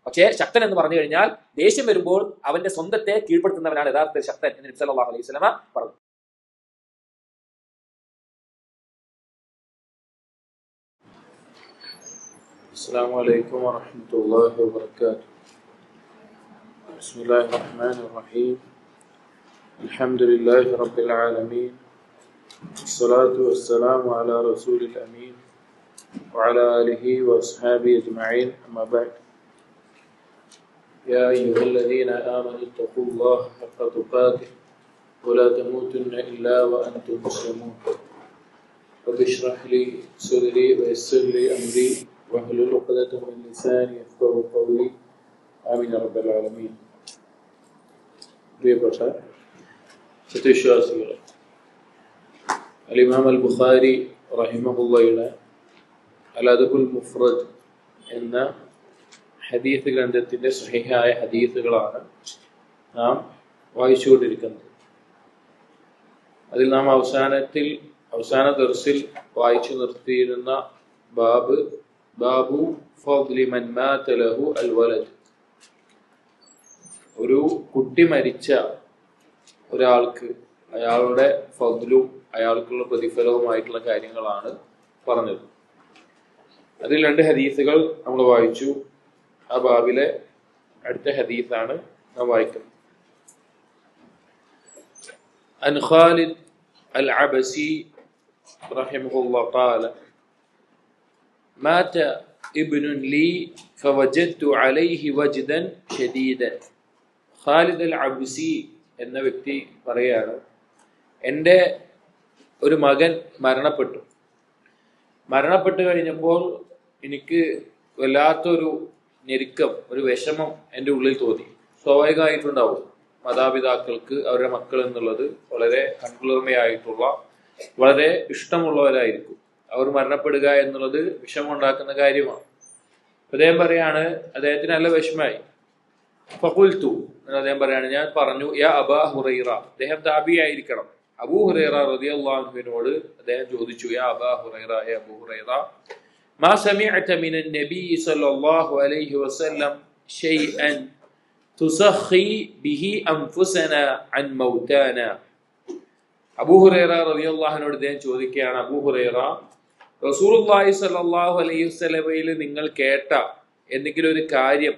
പക്ഷേ ശക്തൻ എന്ന് പറഞ്ഞു കഴിഞ്ഞാൽ ദേഷ്യം വരുമ്പോൾ അവന്റെ സ്വന്തത്തെ കീഴ്പ്പെടുത്തുന്നവനാണ് യഥാർത്ഥ ശക്തൻ എന്ന് നബി സല്ലല്ലാഹു അലൈഹി വസല്ലമ പറഞ്ഞു. السلام عليكم ورحمة الله وبركاته. بسم الله الرحمن الرحيم. الحمد لله رب العالمين. الصلاة والسلام على رسول الأمين وعلى آله وأصحابه أجمعين. أما بعد. يا أيها الذين آمنوا اتقوا الله حق تقاته ولا تموتن إلا وأنتم مسلمون. رب اشرح لي صدري ويسر لي أمري واحلل عقدة من لساني يفقهوا قولي. آمين يا رب العالمين. പ്രിയപ്പെട്ട സത്യവിശ്വാസികളെ, അൽ-ഇമാം അൽ-ബുഖാരി റഹിമഹുള്ളയുടെ അൽ-അദബുൽ മുഫ്രദ് എന്ന ഹദീസ് ഗ്രന്ഥത്തിന്റെ സ്വഹീഹായ ഹദീസുകളാണ് നാം വായിച്ചുകൊണ്ടിരിക്കുന്നത്. അതിൽ നാം അവസാന ദർസിൽ വായിച്ചു നിർത്തിയിരുന്ന ബാബു ഫദ്ലി മൻ മാത ലഹു അൽ വലദ്, ഒരു കുട്ടി മരിച്ച ഒരാൾക്ക് അയാളുടെ ഫദ്ലും അയാൾക്കുള്ള പ്രതിഫലവുമായിട്ടുള്ള കാര്യങ്ങളാണ് പറഞ്ഞത്. അതിൽ 2 ഹദീസുകൾ നമ്മൾ വായിച്ചു. ആ ബാബിലെ അടുത്ത ഹദീസാണ് നാം വായിക്കുന്നത്. അൻ ഖാലിദ് അൽ അബസി റഹിമഹുല്ലാഹ് ഖാല മാത ഇബ്നുൻ ലി ഫവജദ്തു അലൈഹി വജ്ദൻ ശദീദൻ. ഖാലിദ് അൽ അബ്സി എന്ന വ്യക്തി പറയാണ്, എൻ്റെ ഒരു മകൻ മരണപ്പെട്ടു കഴിഞ്ഞപ്പോൾ എനിക്ക് വല്ലാത്തൊരു ഞെരുക്കം, ഒരു വിഷമം എൻ്റെ ഉള്ളിൽ തോന്നി. സ്വാഭാവികമായിട്ടുണ്ടാവും. മാതാപിതാക്കൾക്ക് അവരുടെ മക്കൾ എന്നുള്ളത് വളരെ കൺകുളിർമയായിട്ടുള്ള, വളരെ ഇഷ്ടമുള്ളവരായിരിക്കും. അവർ മരണപ്പെടുക എന്നുള്ളത് വിഷമമുണ്ടാക്കുന്ന കാര്യമാണ്. അദ്ദേഹം പറയാണ്, അദ്ദേഹത്തിന് നല്ല വിഷമായി. ഫഖുൽതു എന്ന് അദ്ദേഹം പറയാണ്, ഞാൻ പറഞ്ഞു, യാ അബാ ഹുറൈറ. അദ്ദേഹം താബി ആയിരിക്കണം. അബൂ ഹുറൈറ റളിയല്ലാഹു അൻഹുവിനോട് അദ്ദേഹം ചോദിച്ചു, യാ അബാ ഹുറൈറ, യാ അബൂ ഹുറൈറ, മാ സമിഅത മിനൻ നബി സ്വല്ലല്ലാഹു അലൈഹി വസല്ലം ഷൈഅൻ തുസഖി ബിഹി അൻഫുസനാ അൻ മൗതാനാ. അബൂ ഹുറൈറ റളിയല്ലാഹു അൻഹുവിനോട് അദ്ദേഹം ചോദിക്കുകയാണ്, അബൂ ഹുറൈറ, റസൂലുള്ളാഹി സ്വല്ലല്ലാഹു അലൈഹി വസല്ലമയിൽ നിങ്ങൾ കേട്ട എന്തെങ്കിലും ഒരു കാര്യം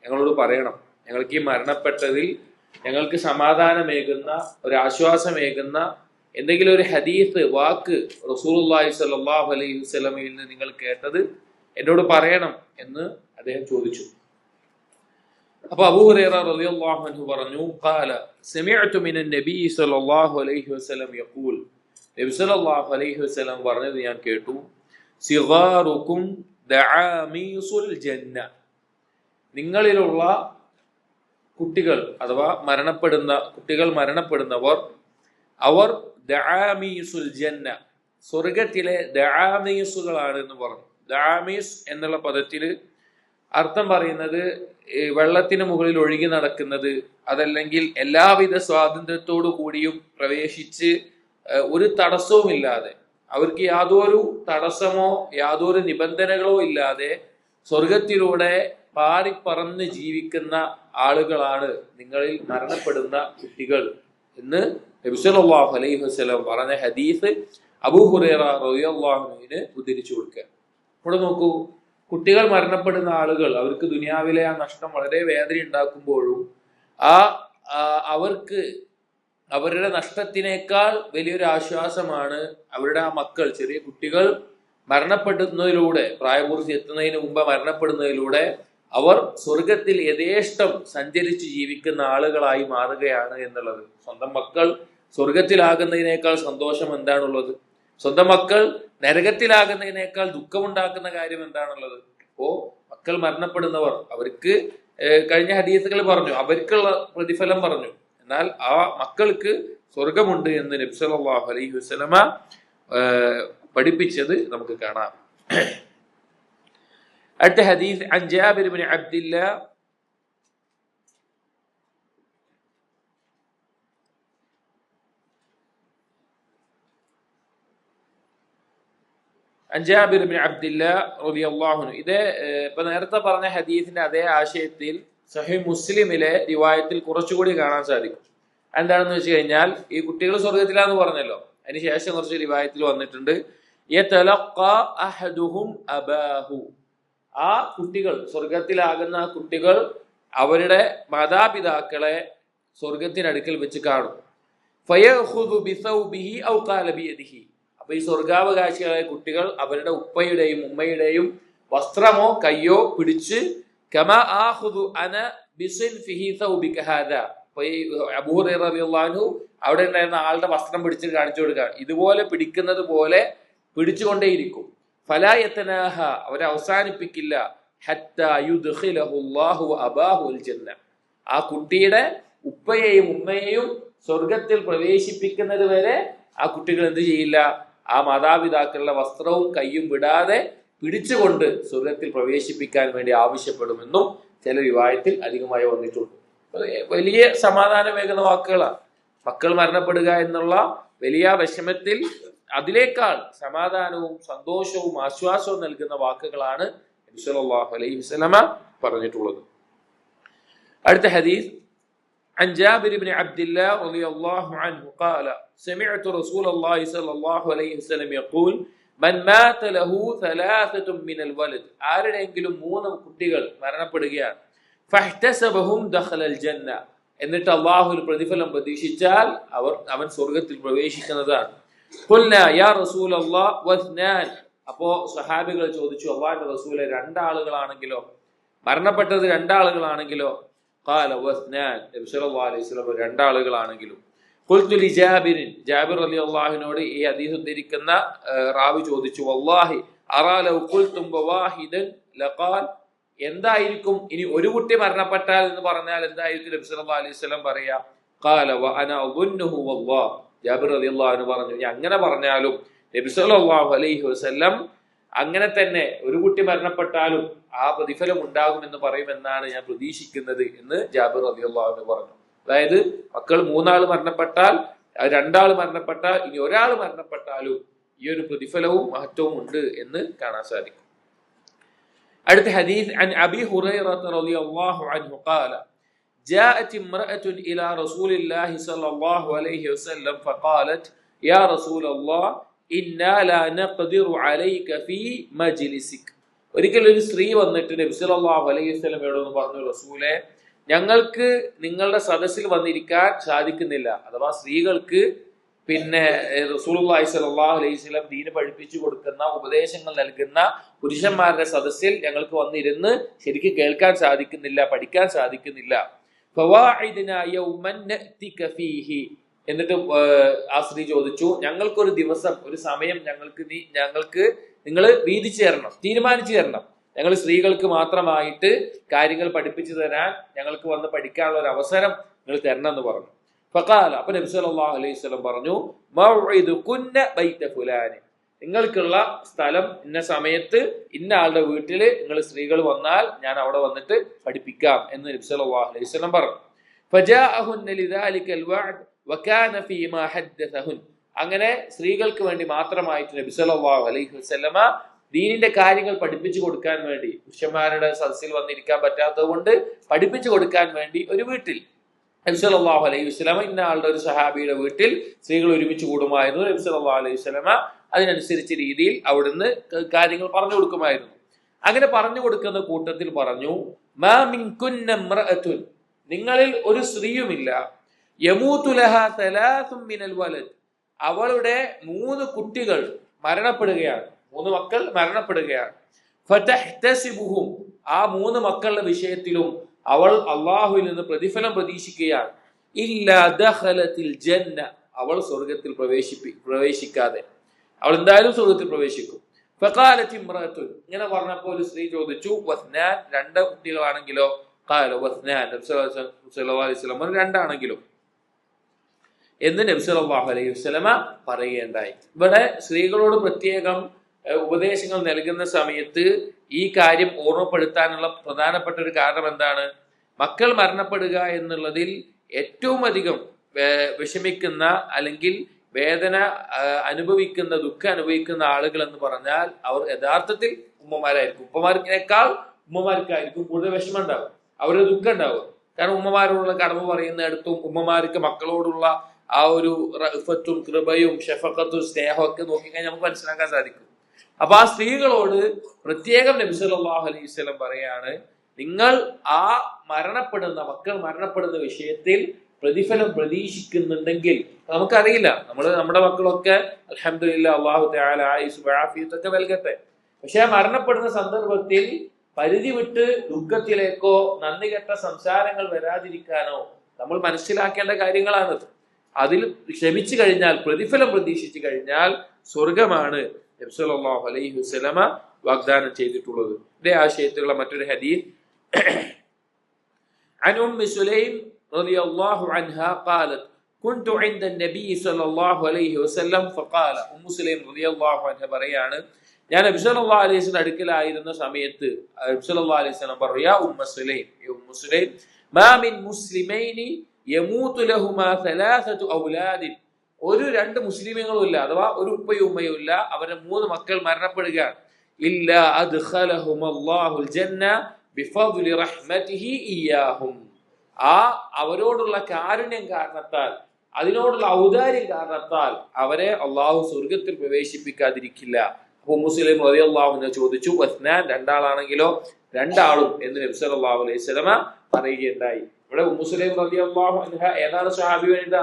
ഞങ്ങളോട് പറയണം. ഞങ്ങൾക്ക് ഈ മരണപ്പെട്ടതിൽ ഞങ്ങൾക്ക് സമാധാനമേകുന്ന, ഒരു ആശ്വാസമേകുന്ന എന്തെങ്കിലും ഒരു ഹദീസ്, വാക്ക് റസൂലുള്ളാഹി സ്വല്ലല്ലാഹു അലൈഹി വസല്ലമയിൽ നിന്ന് നിങ്ങൾ കേട്ടത് എന്നോട് പറയണം എന്ന് അദ്ദേഹം ചോദിച്ചു. അപ്പൊ അബൂ ഹുറൈറ റളിയല്ലാഹു അൻഹു പറഞ്ഞു, ഖാല സമിഅതു മിനൻ നബി സ്വല്ലല്ലാഹു അലൈഹി വസല്ലം യഖൂൽ. നബി സ്വല്ലല്ലാഹു അലൈഹി വസല്ലം പറഞ്ഞത് ഞാൻ കേട്ടു, സിഗാറുകും ദആമീസുൽ ജന്ന. നിങ്ങളിലുള്ള കുട്ടികൾ അഥവാ മരണപ്പെടുന്നവർ അവർ ദആമീസുൽ ജന്ന, സ്വർഗത്തിലെ ദആമീസുകളാണ് എന്ന് പറഞ്ഞു. ദആമീസ് എന്നുള്ള പദത്തില് അർത്ഥം പറയുന്നത് വെള്ളത്തിന് മുകളിൽ ഒഴുകി നടക്കുന്നത്, അതല്ലെങ്കിൽ എല്ലാവിധ സ്വാതന്ത്ര്യത്തോടു കൂടിയും പ്രവേശിച്ച് ഒരു തടസ്സവുമില്ലാതെ, അവർക്ക് യാതൊരു തടസ്സമോ യാതൊരു നിബന്ധനകളോ ഇല്ലാതെ സ്വർഗത്തിലൂടെ പാറിപ്പറന്ന് ജീവിക്കുന്ന ആളുകളാണ് നിങ്ങളിൽ മരണപ്പെടുന്ന കുട്ടികൾ എന്ന് നബി സല്ലല്ലാഹു അലൈഹി വസല്ലം പറഞ്ഞ ഹദീസ് അബൂ ഹുറൈറ റളിയല്ലാഹു അൻഹുവിന് ഉദ്ധരിച്ചു കൊടുക്കുക. ഇവിടെ നോക്കൂ, കുട്ടികൾ മരണപ്പെടുന്ന ആളുകൾ, അവർക്ക് ദുനിയാവിലെ ആ നഷ്ടം വളരെ വേദന ഉണ്ടാക്കുമ്പോഴും അവർക്ക് അവരുടെ നഷ്ടത്തിനേക്കാൾ വലിയൊരു ആശ്വാസമാണ് അവരുടെ ആ മക്കൾ, ചെറിയ കുട്ടികൾ മരണപ്പെടുന്നതിലൂടെ, പ്രായപൂർത്തി എത്തുന്നതിന് മുമ്പ് മരണപ്പെടുന്നതിലൂടെ അവർ സ്വർഗത്തിൽ യഥേഷ്ടം സഞ്ചരിച്ച് ജീവിക്കുന്ന ആളുകളായി മാറുകയാണ് എന്നുള്ളത്. സ്വന്തം മക്കൾ സ്വർഗത്തിലാകുന്നതിനേക്കാൾ സന്തോഷം എന്താണുള്ളത്? സ്വന്തം മക്കൾ നരകത്തിലാകുന്നതിനേക്കാൾ ദുഃഖമുണ്ടാക്കുന്ന കാര്യം എന്താണുള്ളത്? അപ്പോ മക്കൾ മരണപ്പെടുന്നവർ, അവർക്ക് കഴിഞ്ഞ ഹദീസുകൾ പറഞ്ഞു, അവർക്കുള്ള പ്രതിഫലം പറഞ്ഞു. എന്നാൽ ആ മക്കൾക്ക് സ്വർഗമുണ്ട് എന്ന് നബി സല്ലല്ലാഹു അലൈഹി വസല്ലമ പഠിപ്പിച്ചത് നമുക്ക് കാണാം. അടുത്ത ഹദീസ് അൻ ജാബിർ ഇബ്നു അബ്ദില്ലാഹ് ജാബിർ ഇബ്നു അബ്ദില്ലാഹ് റളിയല്ലാഹു അൻഹു. ഇത് ഇപ്പൊ നേരത്തെ പറഞ്ഞ ഹദീസിന്റെ അതേ ആശയത്തിൽ സഹീഹ് മുസ്ലിമിലെ റിവായത്തിൽ കുറച്ചുകൂടി കാണാൻ സാധിക്കും. എന്താണെന്ന് വെച്ച് കഴിഞ്ഞാൽ ഈ കുട്ടികൾ സ്വർഗത്തിലാന്ന് പറഞ്ഞല്ലോ, അതിന് ശേഷം കുറച്ച് റിവായത്തിൽ വന്നിട്ടുണ്ട് യതലഖാ അഹദുഹും അബാഹു. ആ കുട്ടികൾ, സ്വർഗത്തിലാകുന്ന ആ കുട്ടികൾ അവരുടെ മാതാപിതാക്കളെ സ്വർഗത്തിനടുക്കൽ വെച്ച് കാണും. ഫയഖുദു ബിസൗബിഹി ഔ ഖാല ബിയദിഹി. അപ്പൊ ഈ സ്വർഗാവകാശികളായ കുട്ടികൾ അവരുടെ ഉപ്പയുടെയും ഉമ്മയുടെയും വസ്ത്രമോ കയ്യോ പിടിച്ച് കമാ ആഖുദു അന ബിസിൻഫിഹി സൗബിക ഹാദാ. അപ്പൊ ഈ അബൂ ഹുറൈറ റളിയല്ലാഹു അൻഹു അവിടെ ഉണ്ടായിരുന്ന ആളുടെ വസ്ത്രം പിടിച്ച് കാണിച്ചു കൊടുക്കുക, ഇതുപോലെ പിടിക്കുന്നത് പോലെ പിടിച്ചുകൊണ്ടേയിരിക്കും. ഫലാ യതനാഹ, അവരെ അവസാനിപ്പിക്കില്ല. ഹത്താ യുദ്ഖിലഹു അല്ലാഹു അബാഹു അൽ ജന്ന. ആ കുട്ടിയുടെ ഉപ്പയെയും ഉമ്മയെയും സ്വർഗത്തിൽ പ്രവേശിപ്പിക്കുന്നത് വരെ ആ കുട്ടികൾ എന്ത് ചെയ്യില്ല, ആ മാതാപിതാക്കളുടെ വസ്ത്രവും കയ്യും വിടാതെ പിടിച്ചുകൊണ്ട് സ്വർഗത്തിൽ പ്രവേശിപ്പിക്കാൻ വേണ്ടി ആവശ്യപ്പെടുമെന്നും ചില റിവായത്തിൽ അധികമായി വന്നിട്ടുണ്ട്. വലിയ സമാധാനമേകുന്ന വാക്കുകളാണ്. മക്കൾ മരണപ്പെടുക എന്നുള്ള വലിയ വിഷമത്തിൽ അതിലേക്കാൾ സമാധാനവും സന്തോഷവും ആശ്വാസവും നൽകുന്ന വാക്കുകളാണ് നബി സല്ലല്ലാഹു അലൈഹി വസല്ലമ പറഞ്ഞിട്ടുള്ളത്. അടുത്ത ഹദീസ് عن جابر بن عبد الله رضي الله عنه قال سمعت رسول الله صلى الله عليه وسلم يقول من مات له ثلاثة من الولد. ആരുടെയെങ്കിലും 3 കുട്ടികൾ മരണപ്പെടുകയാണ്, فاحتسبهم دخل الجنة. എന്നിട്ട് അല്ലാഹുവിൽ പ്രതിഫലം പ്രതീക്ഷിച്ചാൽ അവൻ സ്വർഗ്ഗത്തിൽ പ്രവേശിക്കുന്നതാണ്. ഖുൽനാ യാ റസൂലല്ലാഹ് വസ്നാൻ. അപ്പോ സ്വഹാബികൾ ചോദിച്ചു, അല്ലാഹുവിന്റെ റസൂലെ 2 ആളുകളാണെങ്കിലോ, മരണപ്പെട്ടത് 2 ആളുകളാണെങ്കിലോ? ഖാല വസ്നാൻ. നബി സല്ലല്ലാഹു അലൈഹി വസല്ലം 2 ആളുകളാണെങ്കിലും. ഖുൽതു ലി ജാബിർ. ജാബിർ റളിയല്ലാഹു അൻഹുവോട് ഈ ഹദീസ് ഉദ്ധരിക്കുന്ന റാവി ചോദിച്ചു, വല്ലാഹി അറാ ലൗ ഖുൽതും വവാഹിദൻ ലഖാൽ. എന്തായിരിക്കും ഇനി ഒരു കുട്ടി മരണപ്പെട്ടാൽ എന്ന് പറഞ്ഞാൽ എന്തായിരിക്കും നബി സല്ലല്ലാഹു അലൈഹി വസല്ലം പറയാ? ഖാല വ അന അദുന്നുഹു വല്ലാഹ്. ജാബിർ റളിയല്ലാഹു അൻഹു പറഞ്ഞു, ഞാൻ അങ്ങനെ പറഞ്ഞാലും നബി സല്ലല്ലാഹു അലൈഹി വസല്ലം അങ്ങനെ തന്നെ ഒരു കുട്ടി മരണപ്പെട്ടാലും ആ പ്രതിഫലം ഉണ്ടാകുമെന്ന് പറയുമെന്നാണ് ഞാൻ പ്രതീക്ഷിക്കുന്നത് എന്ന് ജാബിർ റളിയല്ലാഹു അൻഹു പറഞ്ഞു. അതായത് മക്കൾ 3 ആൾ മരണപ്പെട്ടാൽ, 2 ആൾ മരണപ്പെട്ടാൽ, ഇനി 1 ആൾ മരണപ്പെട്ടാലും ഈ ഒരു പ്രതിഫലവും മഹത്വവും ഉണ്ട് എന്ന് കാണാൻ സാധിക്കും. അടുത്ത ഹദീസ് عن أبي هريرة رضي الله عنه قال جاءت امرأة إلى رسول الله صلى الله عليه وسلم فقالت يا رسول الله إنا لا نقدر عليك في مجلسك. ഒരിക്കൽ ഒരു സ്ത്രീ വന്നിട്ട് നബി സല്ലല്ലാഹു അലൈഹി വസല്ലമയോട് പറഞ്ഞു, റസൂലേ, ഞങ്ങൾക്ക് നിങ്ങളുടെ സദസ്സിൽ വന്നിരിക്കാൻ സാധിക്കുന്നില്ല. അഥവാ സ്ത്രീകൾക്ക് റസൂലുള്ളാഹി സ്വല്ലല്ലാഹു അലൈഹി വസല്ലം ദീന് പഠിപ്പിച്ചു കൊടുക്കുന്ന, ഉപദേശങ്ങൾ നൽകുന്ന പുരുഷന്മാരുടെ സദസ്സിൽ ഞങ്ങൾക്ക് വന്നിരുന്ന് ശരിക്കും കേൾക്കാൻ സാധിക്കുന്നില്ല, പഠിക്കാൻ സാധിക്കുന്നില്ല. ഫവാഇദ്നാ യൗമൻ നഅതിക ഫീഹി. എന്നിട്ട് ആ സ്ത്രീ ചോദിച്ചു, ഞങ്ങൾക്കൊരു ദിവസം, ഒരു സമയം ഞങ്ങൾക്ക് നിങ്ങൾ വീതിച്ചു തരണം, തീരുമാനിച്ചു തരണം. ഞങ്ങൾ സ്ത്രീകൾക്ക് മാത്രമായിട്ട് കാര്യങ്ങൾ പഠിപ്പിച്ചു തരാൻ, ഞങ്ങൾക്ക് വന്ന് പഠിക്കാനുള്ള ഒരു അവസരം നിങ്ങൾ തരണം എന്ന് പറഞ്ഞു. ഫഖാല, അപ്പൊ നബി സല്ലല്ലാഹു അലൈഹി വസല്ലം പറഞ്ഞു, മൗഇദുകുന്ന ബൈത ഫുലാൻ. നിങ്ങൾക്കുള്ള സ്ഥലം ഇന്ന സമയത്ത് ഇന്ന ആളുടെ വീട്ടിൽ നിങ്ങൾ സ്ത്രീകൾ വന്നാൽ ഞാൻ അവിടെ വന്നിട്ട് പഠിപ്പിക്കാം എന്ന് നബി സല്ലല്ലാഹു അലൈഹി വസല്ലം പറഞ്ഞു. ഫജാഅഹുന്ന ലിദാലിക അൽവഅദ് വകാന ഫീമാ ഹദ്ദസഹുൻ. അങ്ങനെ സ്ത്രീകൾക്ക് വേണ്ടി മാത്രമായിട്ട് നബി സല്ലല്ലാഹു അലൈഹി വസല്ലമ ദീനിന്റെ കാര്യങ്ങൾ പഠിപ്പിച്ചു കൊടുക്കാൻ വേണ്ടി, പുരുഷന്മാരുടെ സദസ്സിൽ വന്നിരിക്കാൻ പറ്റാത്തത് കൊണ്ട് പഠിപ്പിച്ചു കൊടുക്കാൻ വേണ്ടി ഒരു വീട്ടിൽ നബി സല്ലല്ലാഹു അലൈഹി വസല്ലമ ഇന്ന ആളുടെ ഒരു സഹാബിയുടെ വീട്ടിൽ സ്ത്രീകൾ ഒരുമിച്ച് കൂടുമായിരുന്നു. നബി സല്ലല്ലാഹു അലൈഹി വസല്ലമ അതിനനുസരിച്ച രീതിയിൽ അവിടുന്ന് കാര്യങ്ങൾ പറഞ്ഞു കൊടുക്കുമായിരുന്നു. അങ്ങനെ പറഞ്ഞു കൊടുക്കുന്ന കൂട്ടത്തിൽ പറഞ്ഞു, മാ മിൻകുന്ന ഇംറഅത്തുൻ, നിങ്ങളിൽ ഒരു സ്ത്രീയുമില്ല, യമൂതു ലഹാ സലാസും മിനൽ വലദ്, അവളുടെ 3 കുട്ടികൾ മരണപ്പെടുകയാണ്, 3 മക്കൾ മരണപ്പെടുകയാണ്. ഫതഹ്തസിബുഹും, ആ 3 മക്കളുടെ വിഷയത്തിലും അവൾ അള്ളാഹുവിൽ നിന്ന് പ്രതിഫലം പ്രതീക്ഷിക്കുകയാണ്. ഇല്ലാ ദഖലത്തിൽ ജന്ന, അവൾ സ്വർഗത്തിൽ പ്രവേശിക്കാതെ അവൾ എന്തായാലും സ്വർഗത്തിൽ പ്രവേശിക്കും. ഫഖാലത്ത് ഇംറഅത്തുൻ, ഇങ്ങനെ പറഞ്ഞപ്പോൾ ഒരു സ്ത്രീ ചോദിച്ചു, വസ്നാൻ, 2 കുട്ടികളാണെങ്കിലോ? ഖാല വസ്നാൻ, നബി സല്ലല്ലാഹു അലൈഹി വസല്ലം 2 ആണെങ്കിലും എന്ന് നബി സല്ലല്ലാഹു അലൈഹി വസല്ലമ പറയുകയുണ്ടായി. ഇവിടെ സ്ത്രീകളോട് പ്രത്യേകം ഉപദേശങ്ങൾ നൽകുന്ന സമയത്ത് ഈ കാര്യം ഓർമ്മപ്പെടുത്താനുള്ള പ്രധാനപ്പെട്ട ഒരു കാരണം എന്താണ്? മക്കൾ മരണപ്പെടുക എന്നുള്ളതിൽ ഏറ്റവും അധികം വിഷമിക്കുന്ന, അല്ലെങ്കിൽ വേദന അനുഭവിക്കുന്ന ദുഃഖം അനുഭവിക്കുന്ന ആളുകൾ എന്ന് പറഞ്ഞാൽ അവർ യഥാർത്ഥത്തിൽ ഉമ്മമാരായിരിക്കും. ഉപ്പമാർക്കിനേക്കാൾ ഉമ്മമാർക്കായിരിക്കും കൂടുതൽ വിഷമം ഉണ്ടാവും, അവരുടെ ദുഃഖം ഉണ്ടാവും. കാരണം ഉമ്മമാരോടുള്ള കടമ പറയുന്നിടത്തും ഉമ്മമാർക്ക് മക്കളോടുള്ള ആ ഒരു റഫത്തും കൃപയും ഷഫഖത്തും സ്നേഹവും ഒക്കെ നോക്കിക്കഴിഞ്ഞാൽ നമുക്ക് മനസ്സിലാക്കാൻ സാധിക്കും. അപ്പൊ ആ സ്ത്രീകളോട് പ്രത്യേകം നബി സല്ലല്ലാഹു അലൈഹി വസല്ലം പറയാണ്, നിങ്ങൾ ആ മക്കൾ മരണപ്പെടുന്ന വിഷയത്തിൽ പ്രതിഫലം പ്രതീക്ഷിക്കുന്നുണ്ടെങ്കിൽ, നമുക്കറിയില്ല, നമ്മുടെ മക്കളൊക്കെ അൽഹംദുലില്ലാഹ് അല്ലാഹു തആല ആയുസ് ആഫിയത്തൊക്കെ നൽകട്ടെ, പക്ഷെ ആ മരണപ്പെടുന്ന സന്ദർഭത്തിൽ പരിധി വിട്ട് ദുഃഖത്തിലേക്കോ നന്ദി കെട്ട സംസാരങ്ങൾ വരാതിരിക്കാനോ നമ്മൾ മനസ്സിലാക്കേണ്ട കാര്യങ്ങളാണത്. അതിൽ ക്ഷമിച്ചു കഴിഞ്ഞാൽ, പ്രതിഫലം പ്രതീക്ഷിച്ചു കഴിഞ്ഞാൽ സ്വർഗമാണ് നബി സല്ലല്ലാഹു അലൈഹി വസല്ലമ വാഗ്ദാനം ചെയ്തിട്ടുള്ളത്. ഇതേ ആശയത്തിലുള്ള മറ്റൊരു ഹദീസ് عن أم سليم رضي الله عنها قالت كنت عند النبي صلى الله عليه وسلم فقال أم سليم رضي الله عنها പറയാണ്, ഞാൻ നബി സല്ലല്ലാഹു അലൈഹി വസല്ലം അടുക്കലായിരുന്ന സമയത്ത് നബി സല്ലല്ലാഹു അലൈഹി വസല്ലം പറഞ്ഞു, യാ ഉമ്മ സുലൈം മാ മിൻ മുസ്ലിമൈനി യമൂതു ലഹുമാ സലാസതു ഔലാദിൻ, ഒരു രണ്ട് മുസ്ലിമീങ്ങളും ഇല്ല, അഥവാ ഒരു ഉപ്പയും ഉമ്മയും ഇല്ല, അവരുടെ 3 മക്കൾ മരണപ്പെടുകയാണ്, ഇല്ലാ അദ്ഖലഹുമല്ലാഹുൽ ജന്ന ബിഫദ്ലി റഹ്മതിഹി ഇയ്യാഹും, ആ അവരോടുള്ള കാരുണ്യം കാരണത്താൽ, അതിനോടുള്ള ഔദാര്യം കാരണത്താൽ അവരെ അള്ളാഹു സ്വർഗത്തിൽ പ്രവേശിപ്പിക്കാതിരിക്കില്ല. അപ്പൊ മുസ്ലിം റളിയല്ലാഹു അൻഹു ചോദിച്ചു, വസ്നാൻ, രണ്ടാളാണെങ്കിലോ? രണ്ടാളും എന്ന് നബി സല്ലല്ലാഹു അലൈഹി വസല്ലമ പറയുകയുണ്ടായി. ഇവിടെ മുസ്ലിം റളിയല്ലാഹു അൻഹ ഏതാണ് സ്വഹാബി വനിത?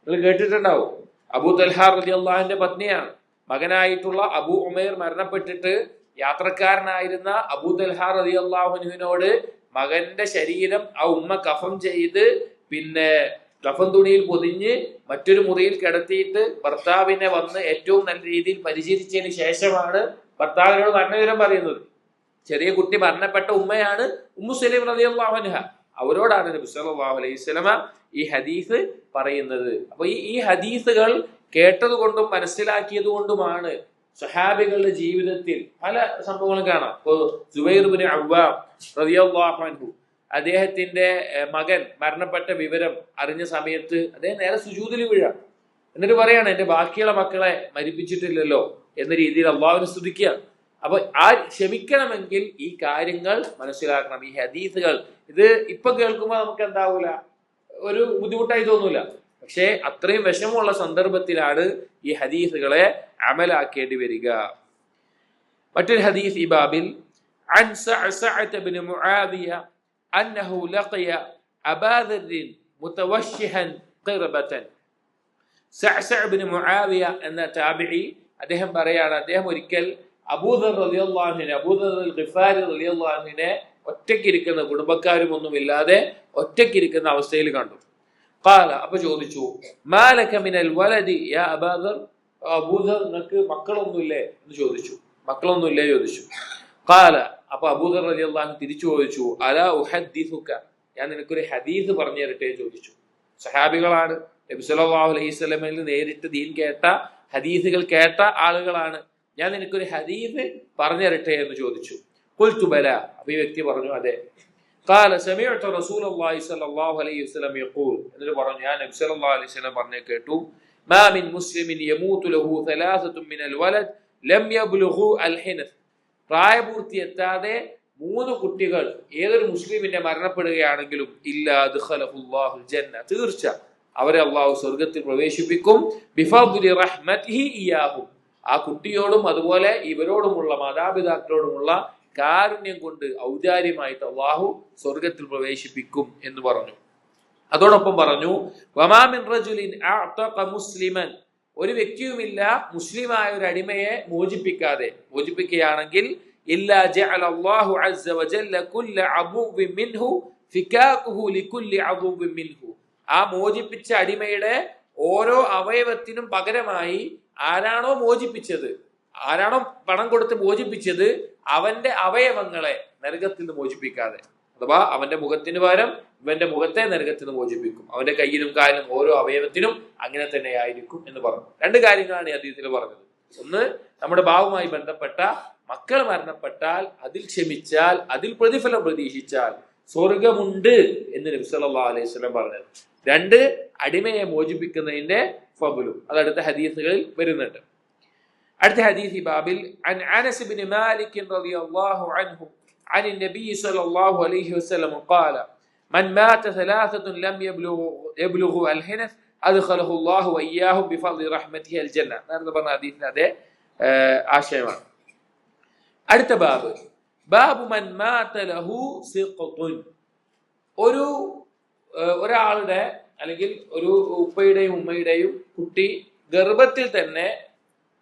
നിങ്ങൾ കേട്ടിട്ടുണ്ടാവും. അബൂ തൽഹ റളിയല്ലാഹുവിന്റെ പത്നിയാണ്. മകനായിട്ടുള്ള അബൂ ഉമൈർ മരണപ്പെട്ടിട്ട് യാത്രക്കാരനായിരുന്ന അബൂ തൽഹ റളിയല്ലാഹു അൻഹുവിനോട് മകന്റെ ശരീരം ആ ഉമ്മ കഫം ചെയ്ത് പിന്നെ കഫൻ തുണിയിൽ പൊതിഞ്ഞ് മറ്റൊരു മുറിയിൽ കിടത്തിയിട്ട് ഭർത്താവിനെ വന്ന് ഏറ്റവും നല്ല രീതിയിൽ പരിചരിച്ചതിന് ശേഷമാണ് ഭർത്താവിനോട് മരണവിവരം പറയുന്നത്. ചെറിയ കുട്ടി മരണപ്പെട്ട ഉമ്മയാണ് ഉമ്മു സുലൈം റളിയല്ലാഹു അൻഹ. അവരോടാണ് നബി സല്ലല്ലാഹു അലൈഹി വസല്ലമ ഈ ഹദീസ് പറയുന്നത്. അപ്പൊ ഈ ഹദീസുകൾ കേട്ടതുകൊണ്ടും മനസ്സിലാക്കിയത് കൊണ്ടുമാണ് സ്വഹാബികളുടെ ജീവിതത്തിൽ പല സംഭവങ്ങളും കാണാം. ഇപ്പൊ സുബൈർ ഇബ്നു അവ്വാം റളിയല്ലാഹു അൻഹു, അദ്ദേഹത്തിന്റെ മകൻ മരണപ്പെട്ട വിവരം അറിഞ്ഞ സമയത്ത് അദ്ദേഹം നേരെ സുജൂദിൽ വീഴാം. എന്നിട്ട് പറയാണ്, എന്റെ ബാക്കിയുള്ള മക്കളെ മരിപ്പിച്ചിട്ടില്ലല്ലോ എന്ന രീതിയിൽ അള്ളാഹുവിനെ സ്തുതിക്കുക. അപ്പൊ ആ ക്ഷമിക്കണമെങ്കിൽ ഈ കാര്യങ്ങൾ മനസ്സിലാക്കണം. ഈ ഹദീസുകൾ ഇത് ഇപ്പൊ കേൾക്കുമ്പോൾ നമുക്ക് എന്താവൂല, ഒരു ബുദ്ധിമുട്ടായി തോന്നൂല. പക്ഷെ അത്രയും വിഷമമുള്ള സന്ദർഭത്തിലാണ് ഈ ഹദീസുകളെ അമലാക്കേണ്ടി വരിക. മറ്റൊരു ഹദീസ് ഈ ബാബിൽ, عن سعسعة بن معاوية أنه لقي أبا ذر متوشحا قربة. സഅസഅ ഇബ്നു മുആവിയ എന്ന താബിഈ അദ്ദേഹം പറയാണ്, അദ്ദേഹം ഒരിക്കൽ അബൂദർ റളിയല്ലാഹു അൻഹു, അബൂദർ അൽ ഗിഫാരി റളിയല്ലാഹു അൻഹുവിനെ ഒറ്റയ്ക്കിരിക്കുന്ന, കുടുംബക്കാരും ഒന്നുമില്ലാതെ ഒറ്റയ്ക്കിരിക്കുന്ന അവസ്ഥയിൽ കണ്ടു. ഖാല, അപ്പൊ ചോദിച്ചു, മാലക മിനൽ വലദി യാ അബൂദർ, അബൂദർ നിനക്ക് മക്കളൊന്നുമില്ലേ എന്ന് ചോദിച്ചു. മക്കളൊന്നുമില്ലേ ചോദിച്ചു. ഖാല, അപ്പൊ അബൂദർ റളിയല്ലാഹു അൻഹു തിരിച്ചു ചോദിച്ചു, അലാ ഉഹദ്ദിസുക, ഞാൻ നിനക്കൊരു ഹദീസ് പറഞ്ഞു തരട്ടെ ചോദിച്ചു. സഹാബികളാണ്, നബി സല്ലല്ലാഹു അലൈഹി വസല്ലമയിൽ നേരിട്ട് ദീൻ കേട്ട, ഹദീസുകൾ കേട്ട ആളുകളാണ്. ഞാൻ നിനക്കൊരു ഹദീസ് പറഞ്ഞു തരട്ടെ എന്ന് ചോദിച്ചു. ഖുൽതു ബലാ, അപ്പൊ ഈ വ്യക്തി പറഞ്ഞു അതെ. ഖാല സമിഅതു റസൂലുള്ളാഹി സ്വല്ലല്ലാഹു അലൈഹി വസല്ലം യഖൂൽ, എന്നിട്ട് പറഞ്ഞു, ഞാൻ നബി സല്ലല്ലാഹു അലൈഹി വസല്ലം പറഞ്ഞു കേട്ടു, മാ മിൻ മുസ്ലിമിൻ യമൂതു ലഹു സലാസത്തുൻ മിനൽ വലദ് ലം യബ്ലുഗു അൽ ഹിനസ്, പ്രായപൂർത്തി എത്താതെ 3 കുട്ടികൾ ഏതൊരു മുസ്ലിമിന്റെ മരണപ്പെടുകയാണെങ്കിലും ഇല്ലാ അദ്ഖലഹുല്ലാഹുൽ ജന്ന, തീർച്ച അവരെ അള്ളാഹു സ്വർഗത്തിൽ പ്രവേശിപ്പിക്കും. ബിഫദ്ലി റഹ്മതിഹി ഇയ്യാഹും, ആ കുട്ടിയോടും അതുപോലെ ഇവരോടുമുള്ള മാതാപിതാക്കളോടുമുള്ള കാരുണ്യം കൊണ്ട് ഔദാര്യമായിട്ട് അള്ളാഹു സ്വർഗത്തിൽ പ്രവേശിപ്പിക്കും എന്ന് പറഞ്ഞു. അതോടൊപ്പം പറഞ്ഞു, വമാ മിൻ റജുലിൻ അഅതഖ മുസ്ലിമൻ, ഒരു വ്യക്തിയുമില്ല മുസ്ലിമായ ഒരു അടിമയെ മോചിപ്പിക്കുകയാണെങ്കിൽ ഇല്ലാ ജഅല അല്ലാഹു അസ്സ വജല്ല കുല്ല അദുവ്വിൻ മിൻഹു ഫികാഖുഹു ലികുല്ലി അദുവ്വിൻ മിൻഹു, ആ മോചിപ്പിച്ച അടിമയുടെ ഓരോ അവയവത്തിനും പകരമായി ആരാണോ മോചിപ്പിച്ചത്, ആരാണോ പണം കൊടുത്ത് മോചിപ്പിച്ചത്, അവന്റെ അവയവങ്ങളെ നരകത്തിൽ നിന്ന് മോചിപ്പിക്കാതെ, അഥവാ അവന്റെ മുഖത്തിന് പകരം ഇവന്റെ മുഖത്തെ നരകത്തിൽ നിന്ന് മോചിപ്പിക്കും. അവന്റെ കയ്യിലും കാലിലും ഓരോ അവയവത്തിനും അങ്ങനെ തന്നെ ആയിരിക്കും എന്ന് പറഞ്ഞു. 2 കാര്യങ്ങളാണ് ഈ ഹദീസിൽ പറഞ്ഞത്. ഒന്ന്, നമ്മുടെ ഭാവുമായി ബന്ധപ്പെട്ട മക്കൾ മരണപ്പെട്ടാൽ അതിൽ ക്ഷമിച്ചാൽ, അതിൽ പ്രതിഫലം പ്രതീക്ഷിച്ചാൽ സ്വർഗമുണ്ട് എന്ന് നബി സല്ലല്ലാഹു അലൈഹി വസല്ലം പറഞ്ഞത്. 2, അടിമയെ മോചിപ്പിക്കുന്നതിന്റെ ഫബുലും. അത് അടുത്ത ഹദീസുകളിൽ വരുന്നുണ്ട്. അടുത്ത ഹദീസ് ഈ ബാബിൽ അൻ അനസ് ബിൻ മാലിക് റളിയല്ലാഹു അൻഹു عن النبي صلى الله عليه وسلم قال من مات ثلاثة لم يبلغ الحنث أدخله الله وإياهم بفضل رحمته الجنة. നേരത്തെ പറഞ്ഞ ഹദീസിന്റെ അതേ ആശയമാണ്. അടുത്ത ബാബ് ബാബു മൻ മാത ലഹു സിഖ്തുൻ. ഒരാളുടെ അല്ലെങ്കിൽ ഒരു ഉപ്പയുടെയും ഉമ്മയുടെയും കുട്ടി ഗർഭത്തിൽ തന്നെ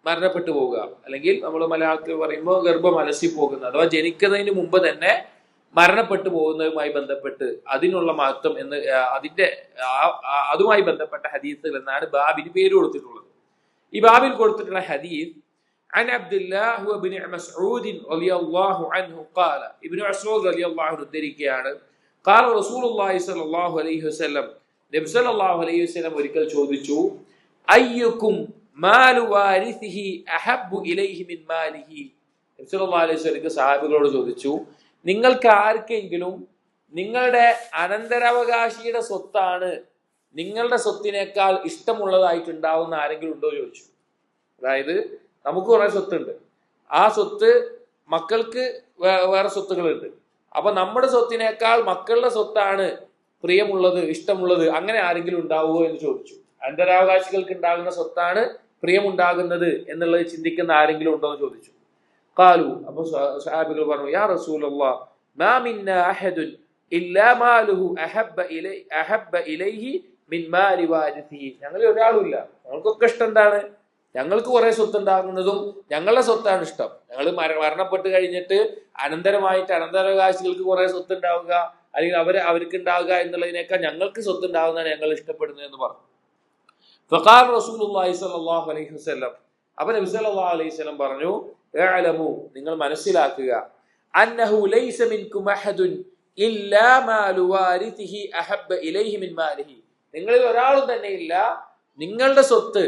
മരണപ്പെട്ടു പോവുക, അല്ലെങ്കിൽ നമ്മൾ മലയാളത്തിൽ പറയുമ്പോൾ ഗർഭം അലസി പോകുന്നത്, അഥവാ ജനിക്കുന്നതിന് മുമ്പ് തന്നെ മരണപ്പെട്ടു പോകുന്നതുമായി ബന്ധപ്പെട്ട് അതിനുള്ള മഹത്വം എന്ന് അതുമായി ബന്ധപ്പെട്ട ഹദീസുകൾ എന്നാണ് ബാബിന് പേര് കൊടുത്തിട്ടുള്ളത്. ഈ ബാബിൽ കൊടുത്തിട്ടുള്ള ഹദീസ് عن عبد الله بن مسعود رضي الله عنه قال ابن مسعود رضي الله عنه ഉദ്ധരിക്കുകയാണ് قال رسول الله صلى الله عليه وسلم നബി സല്ലല്ലാഹു അലൈഹി വസല്ലം ഒരിക്കൽ ചോദിച്ചു അയ്യുക്കും മാലു വാരിസിഹി അഹബ്ബു ഇലൈഹി മിൻ മാലിഹി. നബി സല്ലല്ലാഹു അലൈഹി വസല്ലം സഹാബികളോട് ചോദിച്ചു, നിങ്ങൾക്ക് ആർക്കെങ്കിലും നിങ്ങളുടെ അനന്തരാവകാശിയുടെ സ്വത്താണ് നിങ്ങളുടെ സ്വത്തിനേക്കാൾ ഇഷ്ടമുള്ളതായിട്ടുണ്ടാവുന്ന ആരെങ്കിലും ഉണ്ടോ ചോദിച്ചു. അതായത് നമുക്ക് കുറെ സ്വത്തുണ്ട്, ആ സ്വത്ത് മക്കൾക്ക് വേറെ സ്വത്തുകളുണ്ട്, അപ്പൊ നമ്മുടെ സ്വത്തിനേക്കാൾ മക്കളുടെ സ്വത്താണ് പ്രിയമുള്ളത്, ഇഷ്ടമുള്ളത്, അങ്ങനെ ആരെങ്കിലും ഉണ്ടാവുമോ എന്ന് ചോദിച്ചു. അനന്തരാവകാശികൾക്ക് ഉണ്ടാകുന്ന സ്വത്താണ് പ്രിയമുണ്ടാകുന്നത് എന്നുള്ളത് ചിന്തിക്കുന്ന ആരെങ്കിലും ഉണ്ടോ എന്ന് ചോദിച്ചു. ഖാലു, അപ്പൊ സഹാബികൾ പറഞ്ഞു, യാ റസൂലല്ലാഹ് മാ മിന്നാ അഹദുൻ ഇല്ലാ മാലുഹു അഹബ്ബ ഇലൈഹി മിൻ മാലി വാരിസിഹി. ഞങ്ങളിൽ ഒരാളുമില്ല, ഞങ്ങൾക്കൊക്കെ ഇഷ്ടം എന്താണ്? ഞങ്ങൾക്ക് കുറെ സ്വത്ത് ഉണ്ടാകുന്നതും ഞങ്ങളുടെ സ്വത്താണ് ഇഷ്ടം. ഞങ്ങൾ മരണപ്പെട്ട് കഴിഞ്ഞിട്ട് അനന്തരമായിട്ട് അനന്തരാവകാശികൾക്ക് കുറെ സ്വത്ത് ഉണ്ടാവുക അല്ലെങ്കിൽ അവർക്ക് ഉണ്ടാവുക എന്നുള്ളതിനേക്കാൾ ഞങ്ങൾക്ക് സ്വത്ത് ഉണ്ടാവുന്നതാണ് ഞങ്ങൾ ഇഷ്ടപ്പെടുന്നത് എന്ന് പറഞ്ഞു. ഫഖാല റസൂലുള്ളാഹി സ്വല്ലല്ലാഹു അലൈഹി വസല്ലം, അപ്പൊ നബി സല്ലല്ലാഹു അലൈഹി വസല്ലം പറഞ്ഞു, ഇഅ്ലമു, നിങ്ങൾ മനസ്സിലാക്കുക, അന്നഹു ലൈസ മിൻകും അഹദുൻ ഇല്ലാ മാലു വാരിസിഹി അഹബ്ബ ഇലൈഹി മിൻ മാലിഹി. നിങ്ങളിൽ ഒരാളും തന്നെ ഇല്ല നിങ്ങളുടെ സ്വത്ത്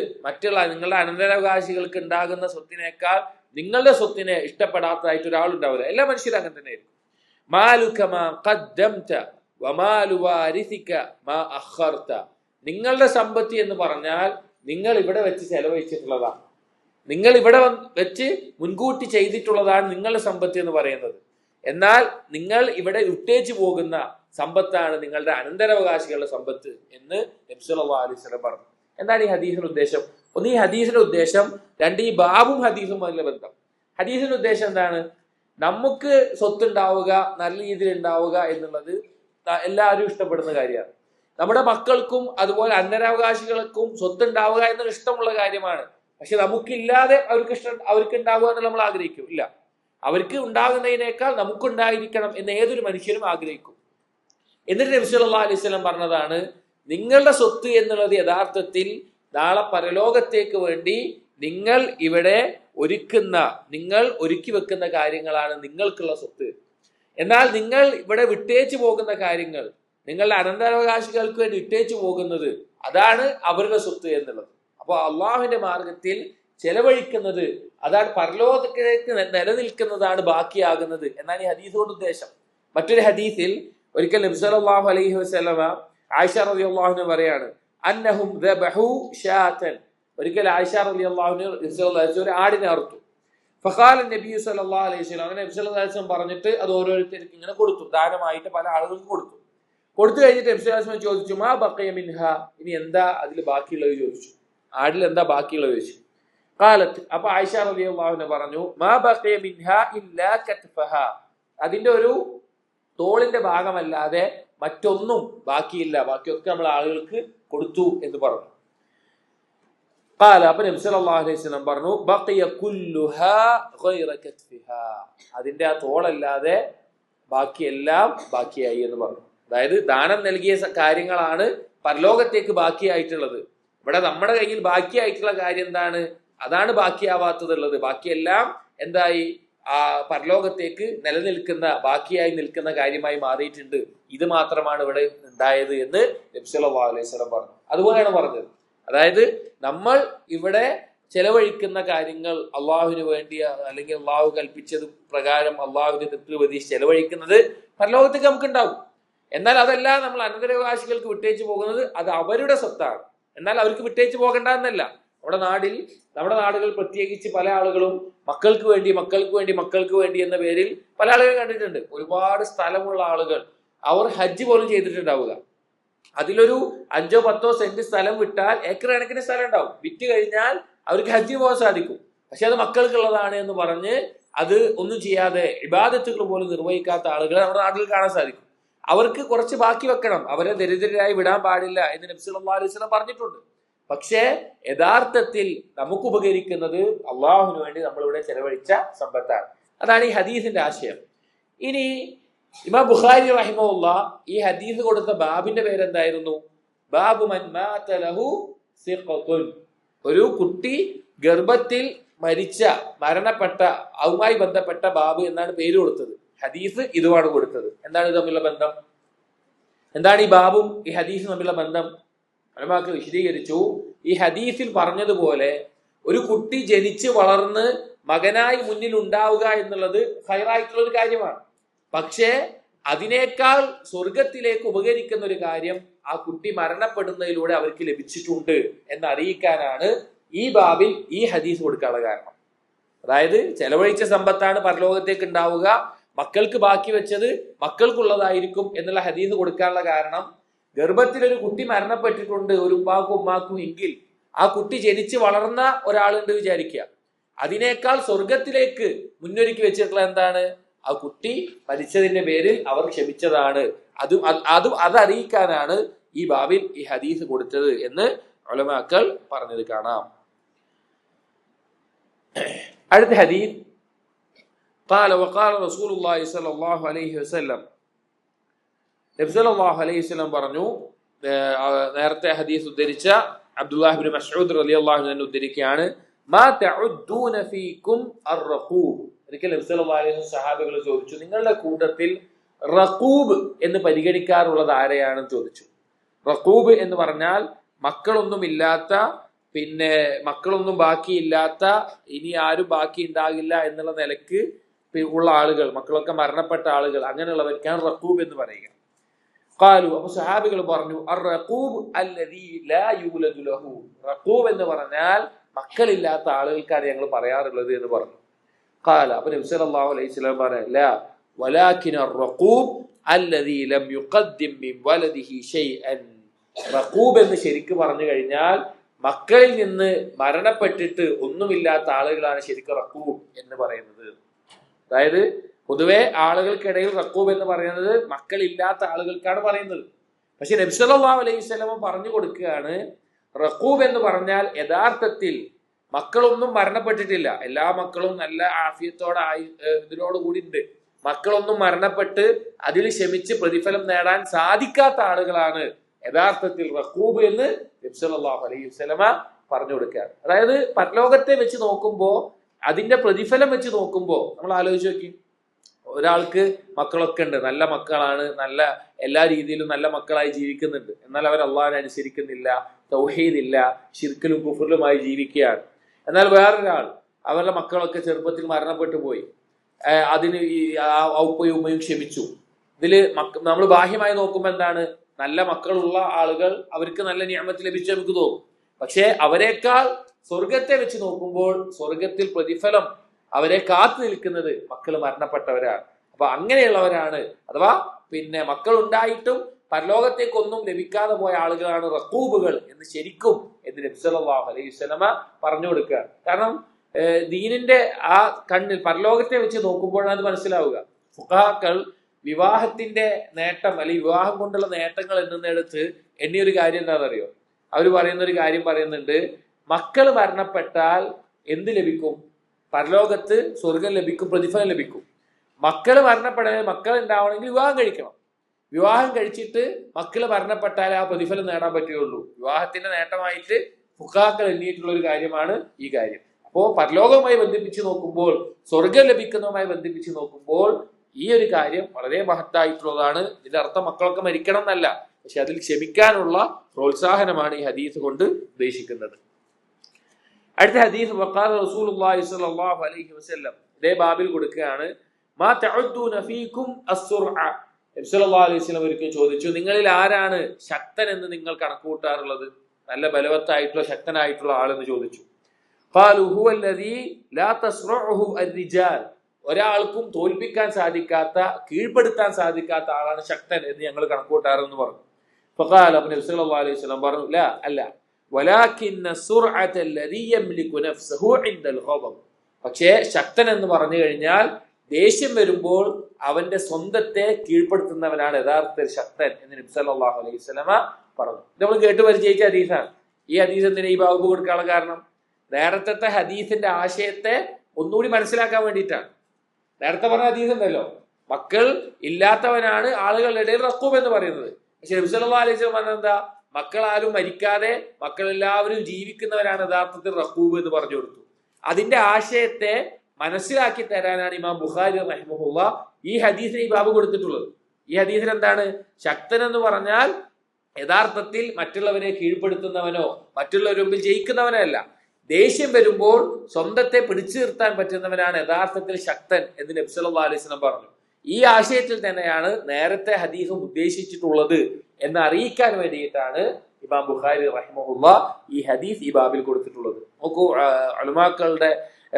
നിങ്ങളുടെ അനന്തരാവകാശികൾക്ക് ഉണ്ടാകുന്ന സ്വത്തിനേക്കാൾ നിങ്ങളുടെ സ്വത്തിനെ ഇഷ്ടപ്പെടാത്തതായിട്ട് ഒരാളുണ്ടാവില്ല. എല്ലാ മനുഷ്യരും അങ്ങനെ തന്നെ ആയിരിക്കും. നിങ്ങളുടെ സമ്പത്തി എന്ന് പറഞ്ഞാൽ നിങ്ങൾ ഇവിടെ വെച്ച് ചെലവഴിച്ചിട്ടുള്ളതാണ്, നിങ്ങൾ ഇവിടെ വെച്ച് മുൻകൂട്ടി ചെയ്തിട്ടുള്ളതാണ് നിങ്ങളുടെ സമ്പത്തി എന്ന് പറയുന്നത്. എന്നാൽ നിങ്ങൾ ഇവിടെ വിട്ടേച്ചു പോകുന്ന സമ്പത്താണ് നിങ്ങളുടെ അനന്തരാവകാശികളുടെ സമ്പത്ത് എന്ന് നബി സല്ലല്ലാഹു അലൈഹി വസല്ലം പറഞ്ഞു. എന്താണ് ഈ ഹദീസിന്റെ ഉദ്ദേശം? ഒന്ന്, ഈ ഹദീസിന്റെ ഉദ്ദേശം. രണ്ട്, ഈ ബാബും ഹദീസും തമ്മിലുള്ള ബന്ധം. ഹദീസിന്റെ ഉദ്ദേശം എന്താണ്? നമുക്ക് സ്വത്തുണ്ടാവുക, നല്ല രീതിയിൽ ഉണ്ടാവുക എന്നുള്ളത് എല്ലാവരും ഇഷ്ടപ്പെടുന്ന കാര്യമാണ്. നമ്മുടെ മക്കൾക്കും അതുപോലെ അനന്തരാവകാശികൾക്കും സ്വത്തുണ്ടാവുക എന്നത് ഇഷ്ടമുള്ള കാര്യമാണ്. പക്ഷെ നമുക്കില്ലാതെ അവർക്ക് ഉണ്ടാവുക എന്ന് നമ്മൾ ആഗ്രഹിക്കും? ഇല്ല. അവർക്ക് ഉണ്ടാകുന്നതിനേക്കാൾ നമുക്കുണ്ടായിരിക്കണം എന്ന് ഏതൊരു മനുഷ്യനും ആഗ്രഹിക്കും. എന്നിട്ട് നബി സല്ലല്ലാഹു അലൈഹി വസല്ലം പറഞ്ഞതാണ്, നിങ്ങളുടെ സ്വത്ത് എന്നുള്ളത് യഥാർത്ഥത്തിൽ നാളെ പരലോകത്തേക്ക് വേണ്ടി നിങ്ങൾ ഇവിടെ നിങ്ങൾ ഒരുക്കി വെക്കുന്ന കാര്യങ്ങളാണ് നിങ്ങൾക്കുള്ള സ്വത്ത്. എന്നാൽ നിങ്ങൾ ഇവിടെ വിട്ടേച്ചു പോകുന്ന കാര്യങ്ങൾ, നിങ്ങളുടെ അനന്തരാവകാശികൾക്ക് വേണ്ടി വിട്ടേച്ചു പോകുന്നത്, അതാണ് അവരുടെ സ്വത്ത് എന്നുള്ളത്. അപ്പോൾ അള്ളാഹുവിന്റെ മാർഗത്തിൽ ചെലവഴിക്കുന്നത്, അതാണ് പരലോകത്തേക്ക് നിലനിൽക്കുന്നതാണ് ബാക്കിയാകുന്നത് എന്നാണ് ഈ ഹദീസ് കൊണ്ട് ഉദ്ദേശം. മറ്റൊരു ഹദീസിൽ ഒരിക്കൽ നബി സല്ലല്ലാഹു അലൈഹി വസല്ലമ ആയിഷ റളിയല്ലാഹു അൻഹ പറയാണ്, അന്നഹും ദബഹു ഷാതൻ. ഒരിക്കൽ ആയിഷ റളിയല്ലാഹു അൻഹ ഒരു ആടിനെ അറുത്തു. ഫഖാല നബി സല്ലല്ലാഹു അലൈഹി വസല്ലം, അങ്ങനെ നബി സല്ലല്ലാഹു അലൈഹി വസല്ലം പറഞ്ഞിട്ട് അത് ഓരോരുത്തർക്ക് ഇങ്ങനെ കൊടുത്തു, ദാനമായിട്ട് പല ആളുകൾക്ക് കൊടുത്തു. കൊടുത്തു കഴിഞ്ഞിട്ട് നബി സല്ലല്ലാഹു അലൈഹി വസല്ലം ചോദിച്ചു, മാ ബഖിയ മിൻഹ, ഇനി എന്താ അതിൽ ബാക്കിയുള്ളത് ചോദിച്ചു. ആടിൽ എന്താ ബാക്കിയുള്ളത് ചോദിച്ചു. ഖാലത്ത്, അപ്പൊ ആയിഷ റളിയല്ലാഹു അൻഹ പറഞ്ഞു, മാ ബഖിയ മിൻഹ ഇല്ലാ കത്ഫഹ, അതിന്റെ ഒരു തോളിന്റെ ഭാഗമല്ലാതെ മറ്റൊന്നും ബാക്കിയില്ല, ബാക്കിയൊക്കെ നമ്മൾ ആളുകൾക്ക് കൊടുത്തു എന്ന് പറഞ്ഞു. ഖാല, അപ്പൊ നബി സല്ലല്ലാഹു അലൈഹി വസല്ലം പറഞ്ഞു, ബഖിയ കുല്ലുഹാ ഗൈറ കത്ഫിഹാ, അതിന്റെ ആ തോളല്ലാതെ ബാക്കിയെല്ലാം ബാക്കിയായി എന്ന് പറഞ്ഞു. അതായത് ദാനം നൽകിയ കാര്യങ്ങളാണ് പരലോകത്തേക്ക് ബാക്കിയായിട്ടുള്ളത്. ഇവിടെ നമ്മുടെ കയ്യിൽ ബാക്കിയായിട്ടുള്ള കാര്യം എന്താണ്? അതാണ് ബാക്കിയാവാത്തതുള്ളത്. ബാക്കിയെല്ലാം എന്തായി? ആ പരലോകത്തേക്ക് നിലനിൽക്കുന്ന, ബാക്കിയായി നിൽക്കുന്ന കാര്യമായി മാറിയിട്ടുണ്ട്. ഇത് മാത്രമാണ് ഇവിടെ ഉണ്ടായത് എന്ന് നബി സല്ലല്ലാഹു അലൈഹി വസല്ലം പറഞ്ഞു. അതുപോലെയാണ് പറഞ്ഞത്. അതായത് നമ്മൾ ഇവിടെ ചെലവഴിക്കുന്ന കാര്യങ്ങൾ അള്ളാഹുവിന് വേണ്ടി, അല്ലെങ്കിൽ അള്ളാഹു കൽപ്പിച്ചത് പ്രകാരം അള്ളാഹുവിന്റെ തൃപ്തി പ്രതീക്ഷിച്ച് ചെലവഴിക്കുന്നത് പരലോകത്തേക്ക് നമുക്ക് ഉണ്ടാവും. എന്നാൽ അതെല്ലാം നമ്മൾ അനന്തരാവകാശികൾക്ക് വിട്ടേച്ചു പോകുന്നത് അത് അവരുടെ സ്വത്താണ്. എന്നാൽ അവർക്ക് വിട്ടേച്ച് പോകണ്ട എന്നല്ല. നമ്മുടെ നാടുകൾ പ്രത്യേകിച്ച് പല ആളുകളും മക്കൾക്ക് വേണ്ടി എന്ന പേരിൽ പല ആളുകളും കണ്ടിട്ടുണ്ട്. ഒരുപാട് സ്ഥലമുള്ള ആളുകൾ അവർ ഹജ്ജ് പോലും ചെയ്തിട്ടുണ്ടാവുക. അതിലൊരു 5-10 സെന്റ് സ്ഥലം വിട്ടാൽ ഏക്കർ കണക്കിന് സ്ഥലം ഉണ്ടാവും. വിറ്റ് കഴിഞ്ഞാൽ അവർക്ക് ഹജ്ജ് പോകാൻ സാധിക്കും. പക്ഷെ അത് മക്കൾക്കുള്ളതാണ് എന്ന് പറഞ്ഞ് അത് ഒന്നും ചെയ്യാതെ ഇബാദത്തുകൾ പോലും നിർവഹിക്കാത്ത ആളുകളെ നമ്മുടെ നാട്ടിൽ കാണാൻ സാധിക്കും. അവർക്ക് കുറച്ച് ബാക്കി വെക്കണം, അവരെ ദരിദ്രരായി വിടാൻ പാടില്ല എന്ന് നബി സല്ലല്ലാഹു അലൈഹി വസല്ലം പറഞ്ഞിട്ടുണ്ട്. പക്ഷേ യഥാർത്ഥത്തിൽ നമുക്ക് ഉപകരിക്കുന്നത് അള്ളാഹുവിന് വേണ്ടി നമ്മളിവിടെ ചെലവഴിച്ച സമ്പത്താണ്. അതാണ് ഈ ഹദീസിന്റെ ആശയം. ഇനി ഇമാം ബുഖാരി റഹിമഹുല്ലാഹ് ഈ ഹദീസ് കൊടുത്ത ബാബിന്റെ പേരെന്തായിരുന്നു? ബാബു മൻ മാത ലഹു സിഖത്തുൻ. ഒരു കുട്ടി ഗർഭത്തിൽ മരണപ്പെട്ട അതുമായി ബന്ധപ്പെട്ട ബാബ് എന്നാണ് പേര് കൊടുത്തത്. ഹദീസ് ഇതുമാണ് കൊടുത്തത്. എന്താണ് ഇത് തമ്മിലുള്ള ബന്ധം? എന്താണ് ഈ ബാബും ഈ ഹദീസും തമ്മിലുള്ള ബന്ധം? ഉലമാക്കൾ വിശദീകരിച്ചു. ഈ ഹദീസിൽ പറഞ്ഞതുപോലെ ഒരു കുട്ടി ജനിച്ച് വളർന്ന് മകനായി മുന്നിൽ ഉണ്ടാവുക എന്നുള്ളത് ഖൈറായിട്ടുള്ള ഒരു കാര്യമാണ്. പക്ഷേ അതിനേക്കാൾ സ്വർഗത്തിലേക്ക് ഉപകരിക്കുന്ന ഒരു കാര്യം ആ കുട്ടി മരണപ്പെടുന്നതിലൂടെ അവർക്ക് ലഭിച്ചിട്ടുണ്ട് എന്ന് അറിയിക്കാനാണ് ഈ ബാബിൽ ഈ ഹദീസ് കൊടുക്കാനുള്ള കാരണം. അതായത് ചെലവഴിച്ച സമ്പത്താണ് പരലോകത്തേക്ക് ഉണ്ടാവുക, മക്കൾക്ക് ബാക്കി വെച്ചത് മക്കൾക്കുള്ളതായിരിക്കും എന്നുള്ള ഹദീസ് കൊടുക്കാനുള്ള കാരണം, ഗർഭത്തിൽ ഒരു കുട്ടി മരണപ്പെട്ടിട്ടുണ്ട് ഒരു ഉപ്പാക്കും ഉമ്മാക്കും എങ്കിൽ ആ കുട്ടി ജനിച്ച് വളർന്ന ഒരാളുണ്ട് വിചാരിക്കുക, അതിനേക്കാൾ സ്വർഗത്തിലേക്ക് മുന്നൊരുക്കി വെച്ചിട്ടുള്ള എന്താണ്? ആ കുട്ടി മരിച്ചതിന്റെ പേരിൽ അവർ ക്ഷമിച്ചതാണ്. അതറിയിക്കാനാണ് ഈ ബാബിൽ ഈ ഹദീസ് കൊടുത്തത് എന്ന് ഉലമാക്കൾ പറഞ്ഞത് കാണാം. അടുത്ത ഹദീസ് قال وقال رسول الله صلى الله عليه وسلم. നബി സല്ലല്ലാഹു അലൈഹി വസല്ലം പറഞ്ഞു, നേരത്തെ ഹദീസ് ഉദ്ധരിച്ച അബ്ദുല്ലാഹ് ഇബ്നു മസ്ഊദ് റളിയല്ലാഹു അൻഹു ഉദ്ധരിക്കുകയാണ്, മാ തഉദ്ദൂന ഫീകും അർറഖൂബ്. ഒരിക്കൽ നബി സല്ലല്ലാഹു അലൈഹി വസല്ലം സഹാബികളെ ചോദിച്ചു, നിങ്ങളുടെ കൂട്ടത്തിൽ റഖൂബ് എന്ന് പരിഗണിക്കാറുള്ളത് ആരെയാണെന്ന് ചോദിച്ചു. റഖൂബ് എന്ന് പറഞ്ഞാൽ മക്കളൊന്നുമില്ലാത്ത, മക്കളൊന്നും ബാക്കിയില്ലാത്ത, ഇനി ആരും ബാക്കി ഉണ്ടാകില്ല എന്നുള്ള നിലക്ക് ഉള്ള ആളുകൾ, മക്കളൊക്കെ മരണപ്പെട്ട ആളുകൾ, അങ്ങനെയുള്ളവർക്കാണ് റഖൂബ് എന്ന് പറയുക. ഖാലു, അപ്പൊ സഹാബികൾ പറഞ്ഞു, അർറഖൂബ് അല്ലദീ ലാ യൂലദു ലഹു. റഖൂബ് എന്ന് പറഞ്ഞാൽ മക്കളില്ലാത്ത ആളുകൾക്കാണ് ഞങ്ങൾ പറയാറുള്ളത് എന്ന് പറഞ്ഞു. ഖാല, അപ്പൊ നബി സല്ലല്ലാഹു അലൈഹി വസല്ലം പറഞ്ഞു, ലാ വലാകിൻ അർറഖൂബ് അല്ലദീ ലം യുഖദ്ദിം മിൻ വലദിഹി ഷൈഅൻ. റഖൂബ് എന്ന് ശരിക്ക് പറഞ്ഞു കഴിഞ്ഞാൽ മക്കളിൽ നിന്ന് മരണപ്പെട്ടിട്ട് ഒന്നുമില്ലാത്ത ആളുകളാണ് ശരിക്കും റഖൂബ് എന്ന് പറയുന്നത്. അതായത് പൊതുവെ ആളുകൾക്കിടയിൽ റഖൂബ് എന്ന് പറയുന്നത് മക്കളില്ലാത്ത ആളുകൾക്കാണ് പറയുന്നത്. പക്ഷെ നബി സല്ലല്ലാഹു അലൈഹി വസല്ലം പറഞ്ഞു കൊടുക്കുകയാണ്, റഖൂബ് എന്ന് പറഞ്ഞാൽ യഥാർത്ഥത്തിൽ മക്കളൊന്നും മരണപ്പെട്ടിട്ടില്ല, എല്ലാ മക്കളും നല്ല ആഫിയത്തോടെ ഇതിനോടുകൂടി ഉണ്ട്, മക്കളൊന്നും മരണപ്പെട്ട് അതിൽ ക്ഷമിച്ച് പ്രതിഫലം നേടാൻ സാധിക്കാത്ത ആളുകളാണ് യഥാർത്ഥത്തിൽ റഖൂബ് എന്ന് നബി സല്ലല്ലാഹു അലൈഹി വസല്ലമ പറഞ്ഞു കൊടുക്കുകയാണ്. അതായത് പരലോകത്തെ വെച്ച് നോക്കുമ്പോൾ, അതിന്റെ പ്രതിഫലം വെച്ച് നോക്കുമ്പോൾ നമ്മൾ ആലോചിച്ച് നോക്കി, ഒരാൾക്ക് മക്കളൊക്കെ ഉണ്ട്, നല്ല മക്കളാണ്, നല്ല എല്ലാ രീതിയിലും നല്ല മക്കളായി ജീവിക്കുന്നുണ്ട്, എന്നാൽ അവർ അള്ളാഹിനെ അനുസരിക്കുന്നില്ല, തൗഹീദില്ല, ശിർക്കിലും കുഫറിലുമായി ജീവിക്കുകയാണ്. എന്നാൽ വേറൊരാൾ, അവരുടെ മക്കളൊക്കെ ചെറുപ്പത്തിൽ മരണപ്പെട്ടു പോയി, അതിന് ഉപ്പയും ഉമ്മയും ക്ഷമിച്ചു. ഇതില് നമ്മൾ ബാഹ്യമായി നോക്കുമ്പോൾ എന്താണ്, നല്ല മക്കളുള്ള ആളുകൾ, അവർക്ക് നല്ല നിഅമത്ത് ലഭിച്ചു നമുക്ക് തോന്നും. പക്ഷെ അവരെക്കാൾ സ്വർഗത്തെ വെച്ച് നോക്കുമ്പോൾ സ്വർഗത്തിൽ പ്രതിഫലം അവരെ കാത്തു നിൽക്കുന്നത് മക്കൾ മരണപ്പെട്ടവരാണ്. അപ്പൊ അങ്ങനെയുള്ളവരാണ്, അഥവാ മക്കൾ ഉണ്ടായിട്ടും പരലോകത്തേക്കൊന്നും ലഭിക്കാതെ പോയ ആളുകളാണ് റഖൂബുകൾ എന്ന് ശരിക്കും എന്ന് നബി സല്ലല്ലാഹു അലൈഹി വസല്ലമ പറഞ്ഞു കൊടുക്കുക. കാരണം ദീനിന്റെ ആ കണ്ണിൽ പരലോകത്തെ വെച്ച് നോക്കുമ്പോഴാണ് അത് മനസ്സിലാവുക. ഫുഖഹാക്കൾ വിവാഹത്തിന്റെ നേട്ടം അല്ലെങ്കിൽ വിവാഹം കൊണ്ടുള്ള നേട്ടങ്ങൾ എന്നെടുത്ത് എണ്ണിയൊരു കാര്യം എന്താണെന്നറിയോ? അവർ ഒരു കാര്യം പറയുന്നുണ്ട്, മക്കൾ മരണപ്പെട്ടാൽ എന്ത് ലഭിക്കും? പരലോകത്ത് സ്വർഗം ലഭിക്കും, പ്രതിഫലം ലഭിക്കും. മക്കൾ മക്കൾ ഉണ്ടാവണമെങ്കിൽ വിവാഹം കഴിക്കണം. വിവാഹം കഴിച്ചിട്ട് മക്കൾ മരണപ്പെട്ടാൽ ആ പ്രതിഫലം നേടാൻ പറ്റുകയുള്ളൂ. വിവാഹത്തിന്റെ നേട്ടമായിട്ട് ഫുഖഹാക്കൾ എണ്ണിയിട്ടുള്ള ഒരു കാര്യമാണ് ഈ കാര്യം. അപ്പോ പരലോകവുമായി ബന്ധിപ്പിച്ച് നോക്കുമ്പോൾ, സ്വർഗം ലഭിക്കുന്നതുമായി ബന്ധിപ്പിച്ച് നോക്കുമ്പോൾ ഈ ഒരു കാര്യം വളരെ മഹത്തായിട്ടുള്ളതാണ്. ഇതിന്റെ അർത്ഥം മക്കളൊക്കെ മരിക്കണം എന്നല്ല, പക്ഷെ അതിൽ ക്ഷമിക്കാനുള്ള പ്രോത്സാഹനമാണ് ഈ ഹദീസ് കൊണ്ട് ഉദ്ദേശിക്കുന്നത്. അടുത്ത ഹദീസ് വഖാല റസൂലുള്ളാഹി സ്വല്ലല്ലാഹു അലൈഹി വസല്ലം, ഇതേ ബാബിൽ കൊടുക്കുകയാണ്, മാ തഉദ്ദൂന ഫീകും അസ്സുർഅ. നബി സല്ലല്ലാഹു അലൈഹി വസല്ലം ഒരിക്കൽ ചോദിച്ചു, നിങ്ങളിൽ ആരാണ് ശക്തൻ എന്ന് നിങ്ങൾ കണക്ക് കൂട്ടാറുള്ളത്? നല്ല ബലവത്തായിട്ടുള്ള ശക്തനായിട്ടുള്ള ആളെന്ന് ചോദിച്ചു. ഖാലു ഹുവ അല്ലദീ ലാ തസ്റഉഹു അർരിജാൽ, ഒരാൾക്കും തോൽപ്പിക്കാൻ സാധിക്കാത്ത, കീഴ്പ്പെടുത്താൻ സാധിക്കാത്ത ആളാണ് ശക്തൻ എന്ന് ഞങ്ങൾ കണക്കൂട്ടാറെന്ന് പറഞ്ഞു. ഫഖാല, അപ്പോൾ നബി സല്ലല്ലാഹു അലൈഹി വസല്ലം പറഞ്ഞു, ലാ, അല്ല, വലാകിന്ന സുർഅത അല്ലദീ യംലികു നഫ്സഹു ഇൻദൽ ഗളബ്, പക്ഷേ ശക്തൻ എന്ന് പറഞ്ഞു കഴിഞ്ഞാൽ ദേഷ്യം വരുമ്പോൾ അവന്റെ സ്വന്തത്തെ കീഴ്പ്പെടുത്തുന്നവനാണ് യഥാർത്ഥ ശക്തൻ എന്ന് നബി സല്ലല്ലാഹു അലൈഹി വസല്ലമ പറഞ്ഞു. നമ്മൾ കേട്ട് പരിചയിച്ച ഹദീസാണ്. ഈ ഹദീസ് എന്തിനാ ഈ ബാബു കൊടുക്കാനുള്ള കാരണം? നേരത്തെ ഹദീസിന്റെ ആശയത്തെ ഒന്നുകൂടി മനസ്സിലാക്കാൻ വേണ്ടിയിട്ടാണ്. നേരത്തെ പറഞ്ഞ ഹദീസ് ഉണ്ടല്ലോ, മക്കൾ ഇല്ലാത്തവനാണ് ആളുകളുടെ ഇടയിൽ റഖൂബ് എന്ന് പറയുന്നത്. പക്ഷെ നബി സല്ലല്ലാഹു അലൈഹി വസല്ലം പറഞ്ഞത് എന്താ? മക്കളാരും മരിക്കാതെ മക്കളെല്ലാവരും ജീവിക്കുന്നവരാണ് യഥാർത്ഥത്തിൽ റഖൂബ് എന്ന് പറഞ്ഞു കൊടുത്തു. അതിന്റെ ആശയത്തെ മനസ്സിലാക്കി തരാനാണ് ഇമാം ബുഖാരി റഹിമഹുല്ലാ ഈ ഹദീസിന് ഈ ബാബ് കൊടുത്തിട്ടുള്ളത്. ഈ ഹദീസിൽ എന്താണ്? ശക്തൻ എന്ന് പറഞ്ഞാൽ യഥാർത്ഥത്തിൽ മറ്റുള്ളവരെ കീഴ്പ്പെടുത്തുന്നവനോ മറ്റുള്ളവരുടെ മുമ്പിൽ ജയിക്കുന്നവനല്ല. ദേഷ്യം വരുമ്പോൾ സ്വന്തത്തെ പിടിച്ചു നിർത്താൻ പറ്റുന്നവനാണ് യഥാർത്ഥത്തിൽ ശക്തൻ എന്ന് നബി സല്ലല്ലാഹു അലൈഹി വസല്ലം പറഞ്ഞു. ഈ ആശയത്തിൽ തന്നെയാണ് നേരത്തെ ഹദീസും ഉദ്ദേശിച്ചിട്ടുള്ളത് എന്ന് അറിയിക്കാൻ വേണ്ടിയിട്ടാണ് ഇമാം ബുഖാരി റഹിമഹുല്ലാ ഈ ഹദീസ് ഈ ബാബിൽ കൊടുത്തിട്ടുള്ളത്. നോക്കൂ, ഉലമാക്കളുടെ,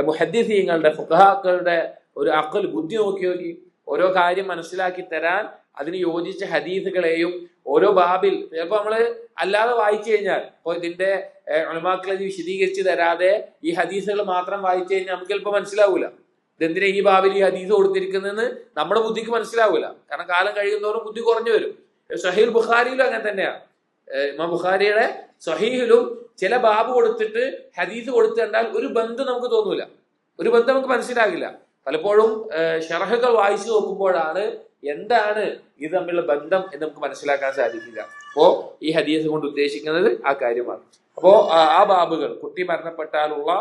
മുഹദ്ദിസീങ്ങളുടെ, ഫുഖഹാക്കളുടെ ഒരു അഖൽ, ബുദ്ധി നോക്കി ഓരോ കാര്യം മനസ്സിലാക്കി തരാൻ അതിന് യോജിച്ച ഹദീസുകളെയും ഓരോ ബാബിൽ ചിലപ്പോൾ നമ്മള് അല്ലാതെ വായിച്ചു കഴിഞ്ഞാൽ, ഇപ്പോൾ ഇതിന്റെ ഉലമാക്കൾ ഇത് വിശദീകരിച്ച് തരാതെ ഈ ഹദീസുകൾ മാത്രം വായിച്ചു കഴിഞ്ഞാൽ നമുക്ക് ചിലപ്പോൾ മനസ്സിലാവൂല ഇതെന്തിനാ ഈ ബാബിൽ ഈ ഹദീസ് കൊടുത്തിരിക്കുന്നതെന്ന് നമ്മുടെ ബുദ്ധിക്ക് മനസ്സിലാവൂല. കാരണം കാലം കഴിയുന്നതോറും ബുദ്ധി കുറഞ്ഞു വരും. സഹീഹുൽ ബുഖാരിയിലും അങ്ങനെ തന്നെയാണ്. ഇമാം ബുഖാരിയുടെ സഹീഹിലും ചില ബാബ് കൊടുത്തിട്ട് ഹദീസ് കൊടുത്തു കണ്ടാൽ ഒരു ബന്ധം നമുക്ക് തോന്നൂല, ഒരു ബന്ധം നമുക്ക് മനസ്സിലാകില്ല. പലപ്പോഴും ഷറഹുകൾ വായിച്ചു നോക്കുമ്പോഴാണ് എന്താണ് ഇത് തമ്മിലുള്ള ബന്ധം എന്ന് നമുക്ക് മനസ്സിലാക്കാൻ സാധിക്കില്ല. അപ്പോ ഈ ഹദീസ് കൊണ്ട് ഉദ്ദേശിക്കുന്നത് ആ കാര്യമാണ്. അപ്പോ ആ ബാബുകൾ, കുട്ടി മരണപ്പെട്ടാലുള്ള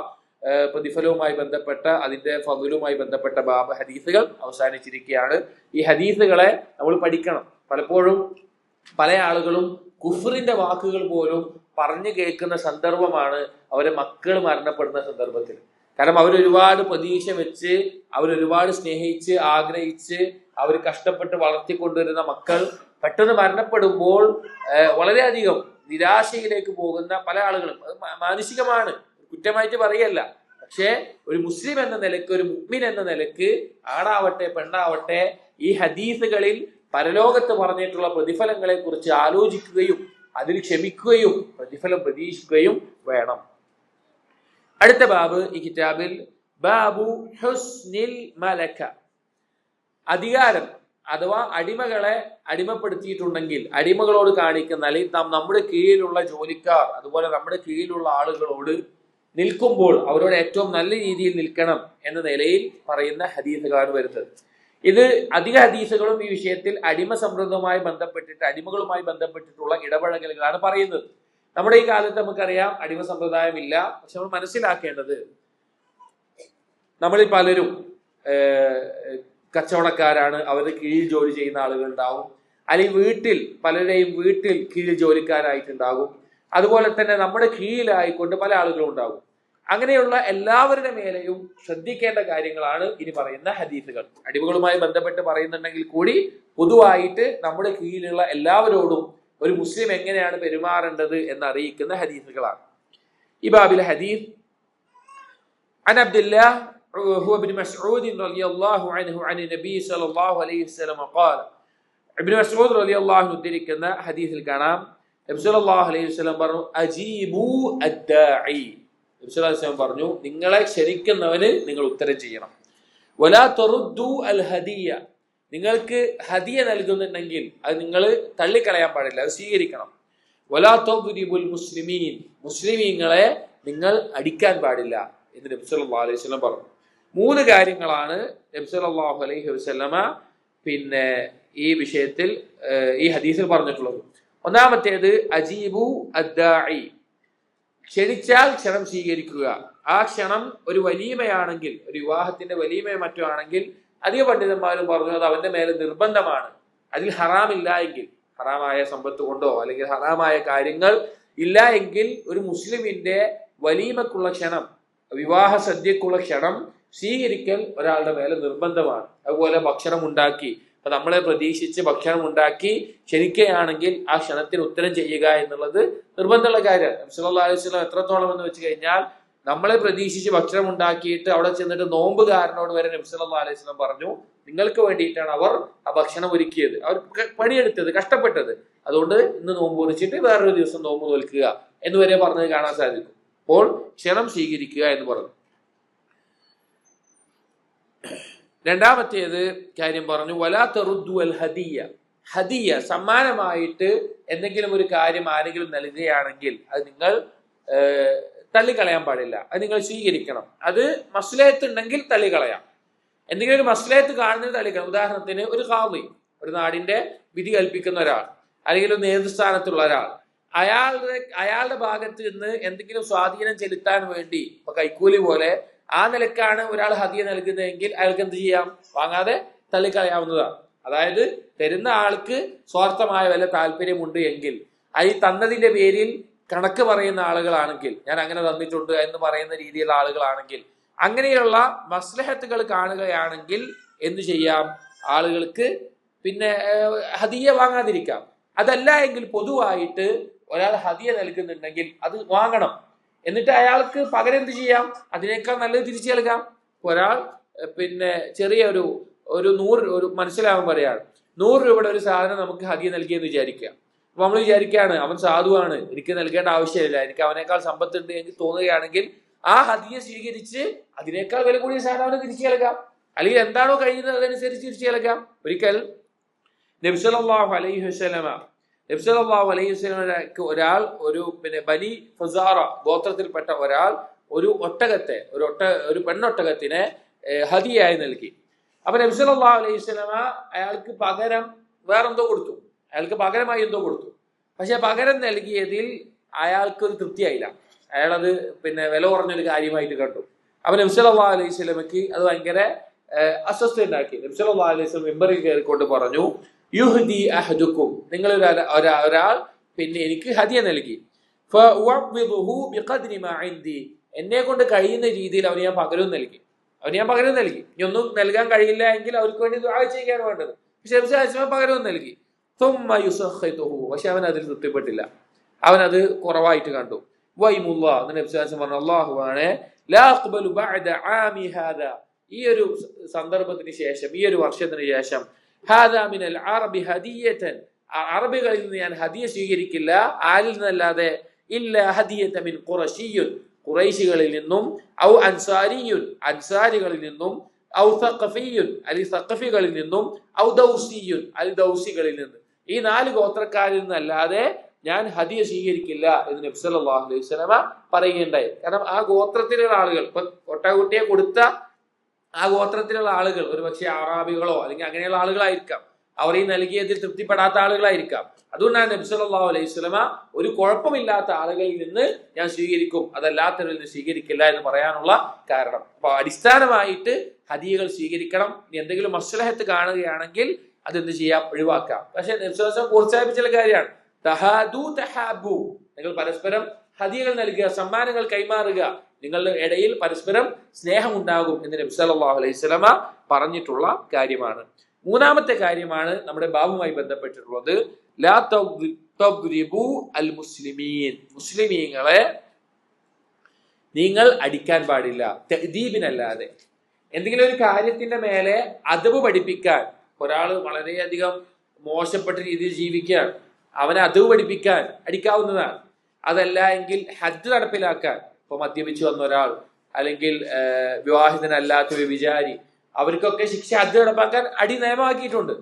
പ്രതിഫലവുമായി ബന്ധപ്പെട്ട, അതിന്റെ ഫضലുമായി ബന്ധപ്പെട്ട ബാബ് ഹദീസുകൾ അവസാനിച്ചിരിക്കുകയാണ്. ഈ ഹദീസുകളെ നമ്മൾ പഠിക്കണം. പലപ്പോഴും പല ആളുകളും കുഫറിന്റെ വാക്കുകൾ പോലും പറഞ്ഞു കേൾക്കുന്ന സന്ദർഭമാണ് അവരെ മക്കൾ മരണപ്പെടുന്ന സന്ദർഭത്തിൽ. കാരണം അവരൊരുപാട് പ്രതീക്ഷ വെച്ച്, അവരൊരുപാട് സ്നേഹിച്ച്, ആഗ്രഹിച്ച്, അവർ കഷ്ടപ്പെട്ട് വളർത്തിക്കൊണ്ടുവരുന്ന മക്കൾ പെട്ടെന്ന് മരണപ്പെടുമ്പോൾ വളരെയധികം നിരാശയിലേക്ക് പോകുന്ന പല ആളുകളും. അത് മാനുഷികമാണ്, കുറ്റമായിട്ട് പറയല്ല. പക്ഷേ ഒരു മുസ്ലിം എന്ന നിലക്ക്, ഒരു മുഅ്മിൻ എന്ന നിലക്ക്, ആണാവട്ടെ പെണ്ണാവട്ടെ, ഈ ഹദീസുകളിൽ പരലോകത്ത് പറഞ്ഞിട്ടുള്ള പ്രതിഫലങ്ങളെ കുറിച്ച് ആലോചിക്കുകയും അതിൽ ക്ഷമിക്കുകയും പ്രതിഫലം പ്രതീക്ഷിക്കുകയും വേണം. അടുത്ത ബാബ് ഈ കിതാബിൽ ബാബു ഹുസ്നിൽ മലക, അധികാരം അഥവാ അടിമകളെ അടിമപ്പെടുത്തിയിട്ടുണ്ടെങ്കിൽ അടിമകളോട് കാണിക്കുന്ന, അല്ലെങ്കിൽ നമ്മുടെ കീഴിലുള്ള ജോലിക്കാർ അതുപോലെ നമ്മുടെ കീഴിലുള്ള ആളുകളോട് നിൽക്കുമ്പോൾ അവരോട് ഏറ്റവും നല്ല രീതിയിൽ നിൽക്കണം എന്ന നിലയിൽ പറയുന്ന ഹദീസുകളാണ് വരുന്നത്. ഇത് അധിക ഹദീസുകളും ഈ വിഷയത്തിൽ അടിമ സമ്പ്രദവുമായി ബന്ധപ്പെട്ടിട്ട്, അടിമകളുമായി ബന്ധപ്പെട്ടിട്ടുള്ള ഇടപഴകലുകളാണ് പറയുന്നത്. നമ്മുടെ ഈ കാലത്ത് നമുക്കറിയാം അടിമ സമ്പ്രദായം ഇല്ല. പക്ഷെ നമ്മൾ മനസ്സിലാക്കേണ്ടത്, നമ്മളിൽ പലരും കച്ചവടക്കാരാണ്, അവരുടെ കീഴിൽ ജോലി ചെയ്യുന്ന ആളുകൾ ഉണ്ടാവും, അല്ലെങ്കിൽ വീട്ടിൽ പലരുടെയും വീട്ടിൽ കീഴിൽ ജോലിക്കാരായിട്ടുണ്ടാകും. അതുപോലെ തന്നെ നമ്മുടെ കീഴിലായിക്കൊണ്ട് പല ആളുകളും ഉണ്ടാകും. അങ്ങനെയുള്ള എല്ലാവരുടെ മേലെയും ശ്രദ്ധിക്കേണ്ട കാര്യങ്ങളാണ് ഇനി പറയുന്ന ഹദീസുകൾ. അടിമകളുമായി ബന്ധപ്പെട്ട് പറയുന്നുണ്ടെങ്കിൽ കൂടി പൊതുവായിട്ട് നമ്മുടെ കീഴിലുള്ള എല്ലാവരോടും ഒരു മുസ്ലിം എങ്ങനെയാണ് പെരുമാറേണ്ടത് എന്ന് അറിയിക്കുന്ന ഹദീസുകളാണ്. ഈ ബാബിലെ ഹദീസ് عن عبد الله هو ابن مسعود رضي الله عنه عن النبي صلى الله عليه وسلم قال, ابن مسعود رضي الله عنه ഉദ്ധരിക്കുന്ന ഹദീസിൽ കാണാം, നബി സല്ലല്ലാഹു അലൈഹി വസല്ലം പറഞ്ഞു, അജീബു അദ്ദാഇ, നബി സല്ലല്ലാഹു അലൈഹി വസല്ലം പറഞ്ഞു, നിങ്ങളെ ക്ഷണിക്കുന്നവന് നിങ്ങൾ ഉത്തരം ചെയ്യണം. വലാ തറുദ്ദു അൽ ഹദിയ, നിങ്ങൾക്ക് ഹദിയ നൽകുന്നുണ്ടെങ്കിൽ അത് നിങ്ങൾ തള്ളിക്കളയാൻ പാടില്ല, അത് സ്വീകരിക്കണം. വലാ തദ്രിബുൽ മുസ്ലിമീൻ, മുസ്ലിമീങ്ങളെ നിങ്ങൾ അടിക്കാൻ പാടില്ല എന്ന് നബി സല്ലല്ലാഹു അലൈഹി വസല്ലം പറഞ്ഞു. 3 കാര്യങ്ങളാണ് നബി സല്ലല്ലാഹു അലൈഹി വസല്ലമ പിന്നെ ഈ വിഷയത്തിൽ ഈ ഹദീസിൽ പറഞ്ഞിട്ടുള്ളത്. ഒന്നാമത്തേത് അജീബു അദ്ദാഇ, ക്ഷണിച്ചാൽ ക്ഷണം സ്വീകരിക്കുക. ആ ക്ഷണം ഒരു വലീമയാണെങ്കിൽ, ഒരു വിവാഹത്തിന്റെ വലീമയോ മറ്റോ ആണെങ്കിൽ അധിക പണ്ഡിതന്മാരും പറഞ്ഞു അത് അവന്റെ മേലെ നിർബന്ധമാണ്. അതിൽ ഹറാമില്ല എങ്കിൽ, ഹറാമായ സമ്പത്ത് കൊണ്ടോ അല്ലെങ്കിൽ ഹറാമായ കാര്യങ്ങൾ ഇല്ല എങ്കിൽ ഒരു മുസ്ലിമിന്റെ വലീമക്കുള്ള ക്ഷണം, വിവാഹ സദ്യക്കുള്ള ക്ഷണം സ്വീകരിക്കൽ ഒരാളുടെ മേലെ നിർബന്ധമാണ്. അതുപോലെ ഭക്ഷണം ഉണ്ടാക്കി അപ്പൊ നമ്മളെ പ്രതീക്ഷിച്ച് ഭക്ഷണം ഉണ്ടാക്കി ക്ഷണിക്കുകയാണെങ്കിൽ ആ ക്ഷണത്തിന് ഉത്തരം ചെയ്യുക എന്നുള്ളത് നിർബന്ധമുള്ള കാര്യമാണ്. നബി സല്ലല്ലാഹു അലൈഹി വസല്ലം എത്രത്തോളം എന്ന് വെച്ച് കഴിഞ്ഞാൽ നമ്മളെ പ്രതീക്ഷിച്ച് ഭക്ഷണം ഉണ്ടാക്കിയിട്ട് അവിടെ ചെന്നിട്ട് നോമ്പുകാരനോട് വരെ നബി സല്ലല്ലാഹു അലൈഹി വസല്ലം പറഞ്ഞു, നിങ്ങൾക്ക് വേണ്ടിയിട്ടാണ് അവർ ആ ഭക്ഷണം ഒരുക്കിയത്, അവർ പണിയെടുത്തത്, കഷ്ടപ്പെട്ടത്, അതുകൊണ്ട് ഇന്ന് നോമ്പ് കുറിച്ചിട്ട് വേറൊരു ദിവസം നോമ്പ് നോൽക്കുക എന്ന് വരെ പറഞ്ഞത് കാണാൻ സാധിക്കും. അപ്പോൾ ക്ഷണം സ്വീകരിക്കുക എന്ന് പറഞ്ഞു. രണ്ടാമത്തേത് കാര്യം പറഞ്ഞു, വലാ തറുദ്ദു അൽ ഹദിയ. ഹദിയ സമ്മാനമായിട്ട് എന്തെങ്കിലും ഒരു കാര്യം ആരെങ്കിലും നൽകുകയാണെങ്കിൽ അത് നിങ്ങൾ തള്ളിക്കളയാൻ പാടില്ല, അത് നിങ്ങൾ സ്വീകരിക്കണം. അത് മസ്ലഹത്ത് ഉണ്ടെങ്കിൽ തള്ളിക്കളയാം. എന്തെങ്കിലും ഒരു മസ്ലഹത്ത് കാണുന്നത് തള്ളിക്കളയാം. ഉദാഹരണത്തിന് ഒരു ഖാദി, ഒരു നാടിന്റെ വിധി കൽപ്പിക്കുന്ന ഒരാൾ, അല്ലെങ്കിൽ ഒരു നേതൃസ്ഥാനത്തുള്ള ഒരാൾ, അയാളുടെ ഭാഗത്ത് നിന്ന് എന്തെങ്കിലും സ്വാധീനം ചെലുത്താൻ വേണ്ടി, ഇപ്പൊ കൈക്കൂലി പോലെ ആ നിലക്കാണ് ഒരാൾ ഹദിയ നൽകുന്നതെങ്കിൽ അയാൾക്ക് എന്ത് ചെയ്യാം? വാങ്ങാതെ തള്ളിക്കളയാവുന്നതാണ്. അതായത് തരുന്ന ആൾക്ക് സ്വാർത്ഥമായ വല്ല താല്പര്യമുണ്ട് എങ്കിൽ, ഈ തന്നതിന്റെ പേരിൽ കണക്ക് പറയുന്ന ആളുകളാണെങ്കിൽ, ഞാൻ അങ്ങനെ തന്നിട്ടുണ്ട് എന്ന് പറയുന്ന രീതിയിലുള്ള ആളുകളാണെങ്കിൽ, അങ്ങനെയുള്ള മസ്ലഹത്തുകൾ കാണുകയാണെങ്കിൽ എന്തു ചെയ്യാം? ആളുകൾക്ക് പിന്നെ ഹദിയ വാങ്ങാതിരിക്കാം. അതല്ല എങ്കിൽ പൊതുവായിട്ട് ഒരാൾ ഹദിയ നൽകുന്നുണ്ടെങ്കിൽ അത് വാങ്ങണം. എന്നിട്ട് അയാൾക്ക് പകരം എന്ത് ചെയ്യാം? അതിനേക്കാൾ നല്ലത് തിരിച്ചു നൽകാം. ഒരാൾ പിന്നെ ചെറിയ ഒരു 100 ഒരു മനസ്സിലാവാൻ പറയാണ്, 100 രൂപയുടെ ഒരു സാധനം നമുക്ക് ഹദിയ നൽകിയെന്ന് വിചാരിക്കുക. അപ്പൊ നമ്മൾ വിചാരിക്കുകയാണ് അവൻ സാധുവാണ്, എനിക്ക് നൽകേണ്ട ആവശ്യമില്ല, എനിക്ക് അവനേക്കാൾ സമ്പത്തുണ്ട് എനിക്ക് തോന്നുകയാണെങ്കിൽ ആ ഹദിയ സ്വീകരിച്ച് അതിനേക്കാൾ വില കൂടിയ സാധനം അവന് തിരിച്ചു നൽകാം, അല്ലെങ്കിൽ എന്താണോ കഴിയുന്നത് അതനുസരിച്ച് തിരിച്ചു നൽകാം. ഒരിക്കൽ നബി സല്ലല്ലാഹു അലൈഹി വസല്ലമക്ക് ഒരാൾ, ഒരു പിന്നെ ബനി ഫസാറ ഗോത്രത്തിൽപ്പെട്ട ഒരാൾ ഒരു ഒട്ടകത്തെ, ഒരു പെണ്ണൊട്ടകത്തിനെ ഹദിയായി നൽകി. അപ്പൊ നബി സല്ലല്ലാഹു അലൈഹി വസല്ലമ അയാൾക്ക് പകരം വേറെന്തോ കൊടുത്തു, അയാൾക്ക് പകരമായി എന്തോ കൊടുത്തു. പക്ഷെ പകരം നൽകിയതിൽ അയാൾക്കൊരു തൃപ്തിയായില്ല, അയാളത് പിന്നെ വില കുറഞ്ഞൊരു കാര്യമായിട്ട് കണ്ടു. അപ്പൊ നബി സല്ലല്ലാഹു അലൈഹി വസല്ലമക്ക് അത് ഭയങ്കര അസ്വസ്ഥ ഉണ്ടാക്കി. നബി സല്ലല്ലാഹു അലൈഹി വസല്ലം മിമ്പറിൽ കയറിക്കൊണ്ട് പറഞ്ഞു, യുഹ്ദി അഹദുക്കും, നിങ്ങൾ ഒരാൾ പിന്നെ എനിക്ക് ഹദിയ നൽകി, ഫഉഅവ്വിദുഹു ബിഖദ്രി മാ ഇൻദി, എന്നെ കൊണ്ട് കഴിയുന്ന രീതിയിൽ അവന് ഞാൻ പകരം നൽകി. ഇനി ഒന്നും നൽകാൻ കഴിയില്ല എങ്കിൽ അവർക്ക് വേണ്ടി ദുആ ചെയ്യാൻ വേണ്ടത്. പക്ഷെ നബി സല്ലല്ലാഹു അലൈഹി വസല്ലം പകരം നൽകി. തുമ്മ യുസഖിതുഹു, പക്ഷെ അവൻ അതിൽ തൃപ്തിപ്പെട്ടില്ല, അവൻ അത് കുറവായിട്ട് കണ്ടു. വൈമുല്ലാ, നബി സല്ലല്ലാഹു അലൈഹി വസല്ലം പറഞ്ഞു, അല്ലാഹുവാണ്, ലാ അഖ്ബലു ബഅദ ആമി ഹാദാ, ഈ ഒരു സന്ദർഭത്തിന് ശേഷം, ഈ ഒരു വർഷത്തിന് ശേഷം, ഹാദാ മിനൽ അറബി ഹദിയതൻ, അറബികളിൽ നിന്ന് ഞാൻ ഹദിയ സ്വീകരിക്കില്ല, ആരിൽ നിന്നല്ലാതെ, ഇല്ല ഹദിയത മിൻ ഖുറശിയ്യുൻ, ഖുറൈശികളിൽ നിന്നും, ഔ അൻസാരിയുൻ, അൻസാരികളിൽ നിന്നും, ഔ സഖഫിയുൻ, അലി സഖഫികളിൽ നിന്നും, ഔ ദൗസിയുൻ, അലി ദൗസികളിൽ നിന്ന്, ഈ 4 ഗോത്രക്കാരിൽ നിന്നല്ലാതെ ഞാൻ ഹദിയ സ്വീകരിക്കില്ല എന്ന് നബി സല്ലല്ലാഹു അലൈഹി വസല്ലമ പറയുകയുണ്ടായി. കാരണം ആ ഗോത്രത്തിലുള്ള ആളുകൾ, ഇപ്പൊ ഒട്ടകുട്ടിയെ കൊടുത്ത ആ ഗോത്രത്തിലുള്ള ആളുകൾ ഒരു പക്ഷേ അറാബികളോ അല്ലെങ്കിൽ അങ്ങനെയുള്ള ആളുകളായിരിക്കാം, അവർ ഈ നൽകിയതിൽ തൃപ്തിപ്പെടാത്ത ആളുകളായിരിക്കാം. അതുകൊണ്ടാണ് നബി സല്ലല്ലാഹു അലൈഹി വസല്ലമ ഒരു കുഴപ്പമില്ലാത്ത ആളുകളിൽ നിന്ന് ഞാൻ സ്വീകരിക്കും, അതല്ലാത്തവരിൽ നിന്ന് സ്വീകരിക്കില്ല എന്ന് പറയാനുള്ള കാരണം. അപ്പൊ അടിസ്ഥാനമായിട്ട് ഹദിയകൾ സ്വീകരിക്കണം. ഇനി എന്തെങ്കിലും മസ്ലഹത്ത് കാണുകയാണെങ്കിൽ അതെന്ത് ചെയ്യാം? ഒഴിവാക്കാം. പക്ഷെ നബി സല്ലല്ലാഹു അലൈഹി വസല്ലം പ്രോത്സാഹിപ്പിച്ച കാര്യമാണ്, തഹാദു തഹാബു, നിങ്ങൾ പരസ്പരം ഹദിയകൾ നൽകുക, സമ്മാനങ്ങൾ കൈമാറുക, നിങ്ങളുടെ ഇടയിൽ പരസ്പരം സ്നേഹമുണ്ടാകും എന്ന് നബി സല്ലല്ലാഹു അലൈഹി വസല്ലമ പറഞ്ഞിട്ടുള്ള കാര്യമാണ്. മൂന്നാമത്തെ കാര്യമാണ് നമ്മുടെ ബാബുമായി ബന്ധപ്പെട്ടിട്ടുള്ളത്, ലാ തദ്രിബു അൽ മുസ്ലിമീൻ, മുസ്ലിമീങ്ങളെ നിങ്ങൾ അടിക്കാൻ പാടില്ല, തഅദീബിനല്ലാതെ. എന്തെങ്കിലും ഒരു കാര്യത്തിന്റെ മേലെ അദബ് പഠിപ്പിക്കാൻ, ഒരാൾ വളരെയധികം മോശപ്പെട്ട രീതിയിൽ ജീവിക്കാൻ, അവനെ അദബ് പഠിപ്പിക്കാൻ അടിക്കാവുന്നതാണ്. അതല്ല എങ്കിൽ ഹജ്ജ് നടപ്പിലാക്കാൻ, ഇപ്പൊ മദ്യപിച്ചു വന്ന ഒരാൾ, അല്ലെങ്കിൽ വിവാഹിതനല്ലാത്ത വിചാരി, അവർക്കൊക്കെ ശിക്ഷ ഹജ്ജ് നടപ്പാക്കാൻ അടി നിയമമാക്കിയിട്ടുണ്ട്.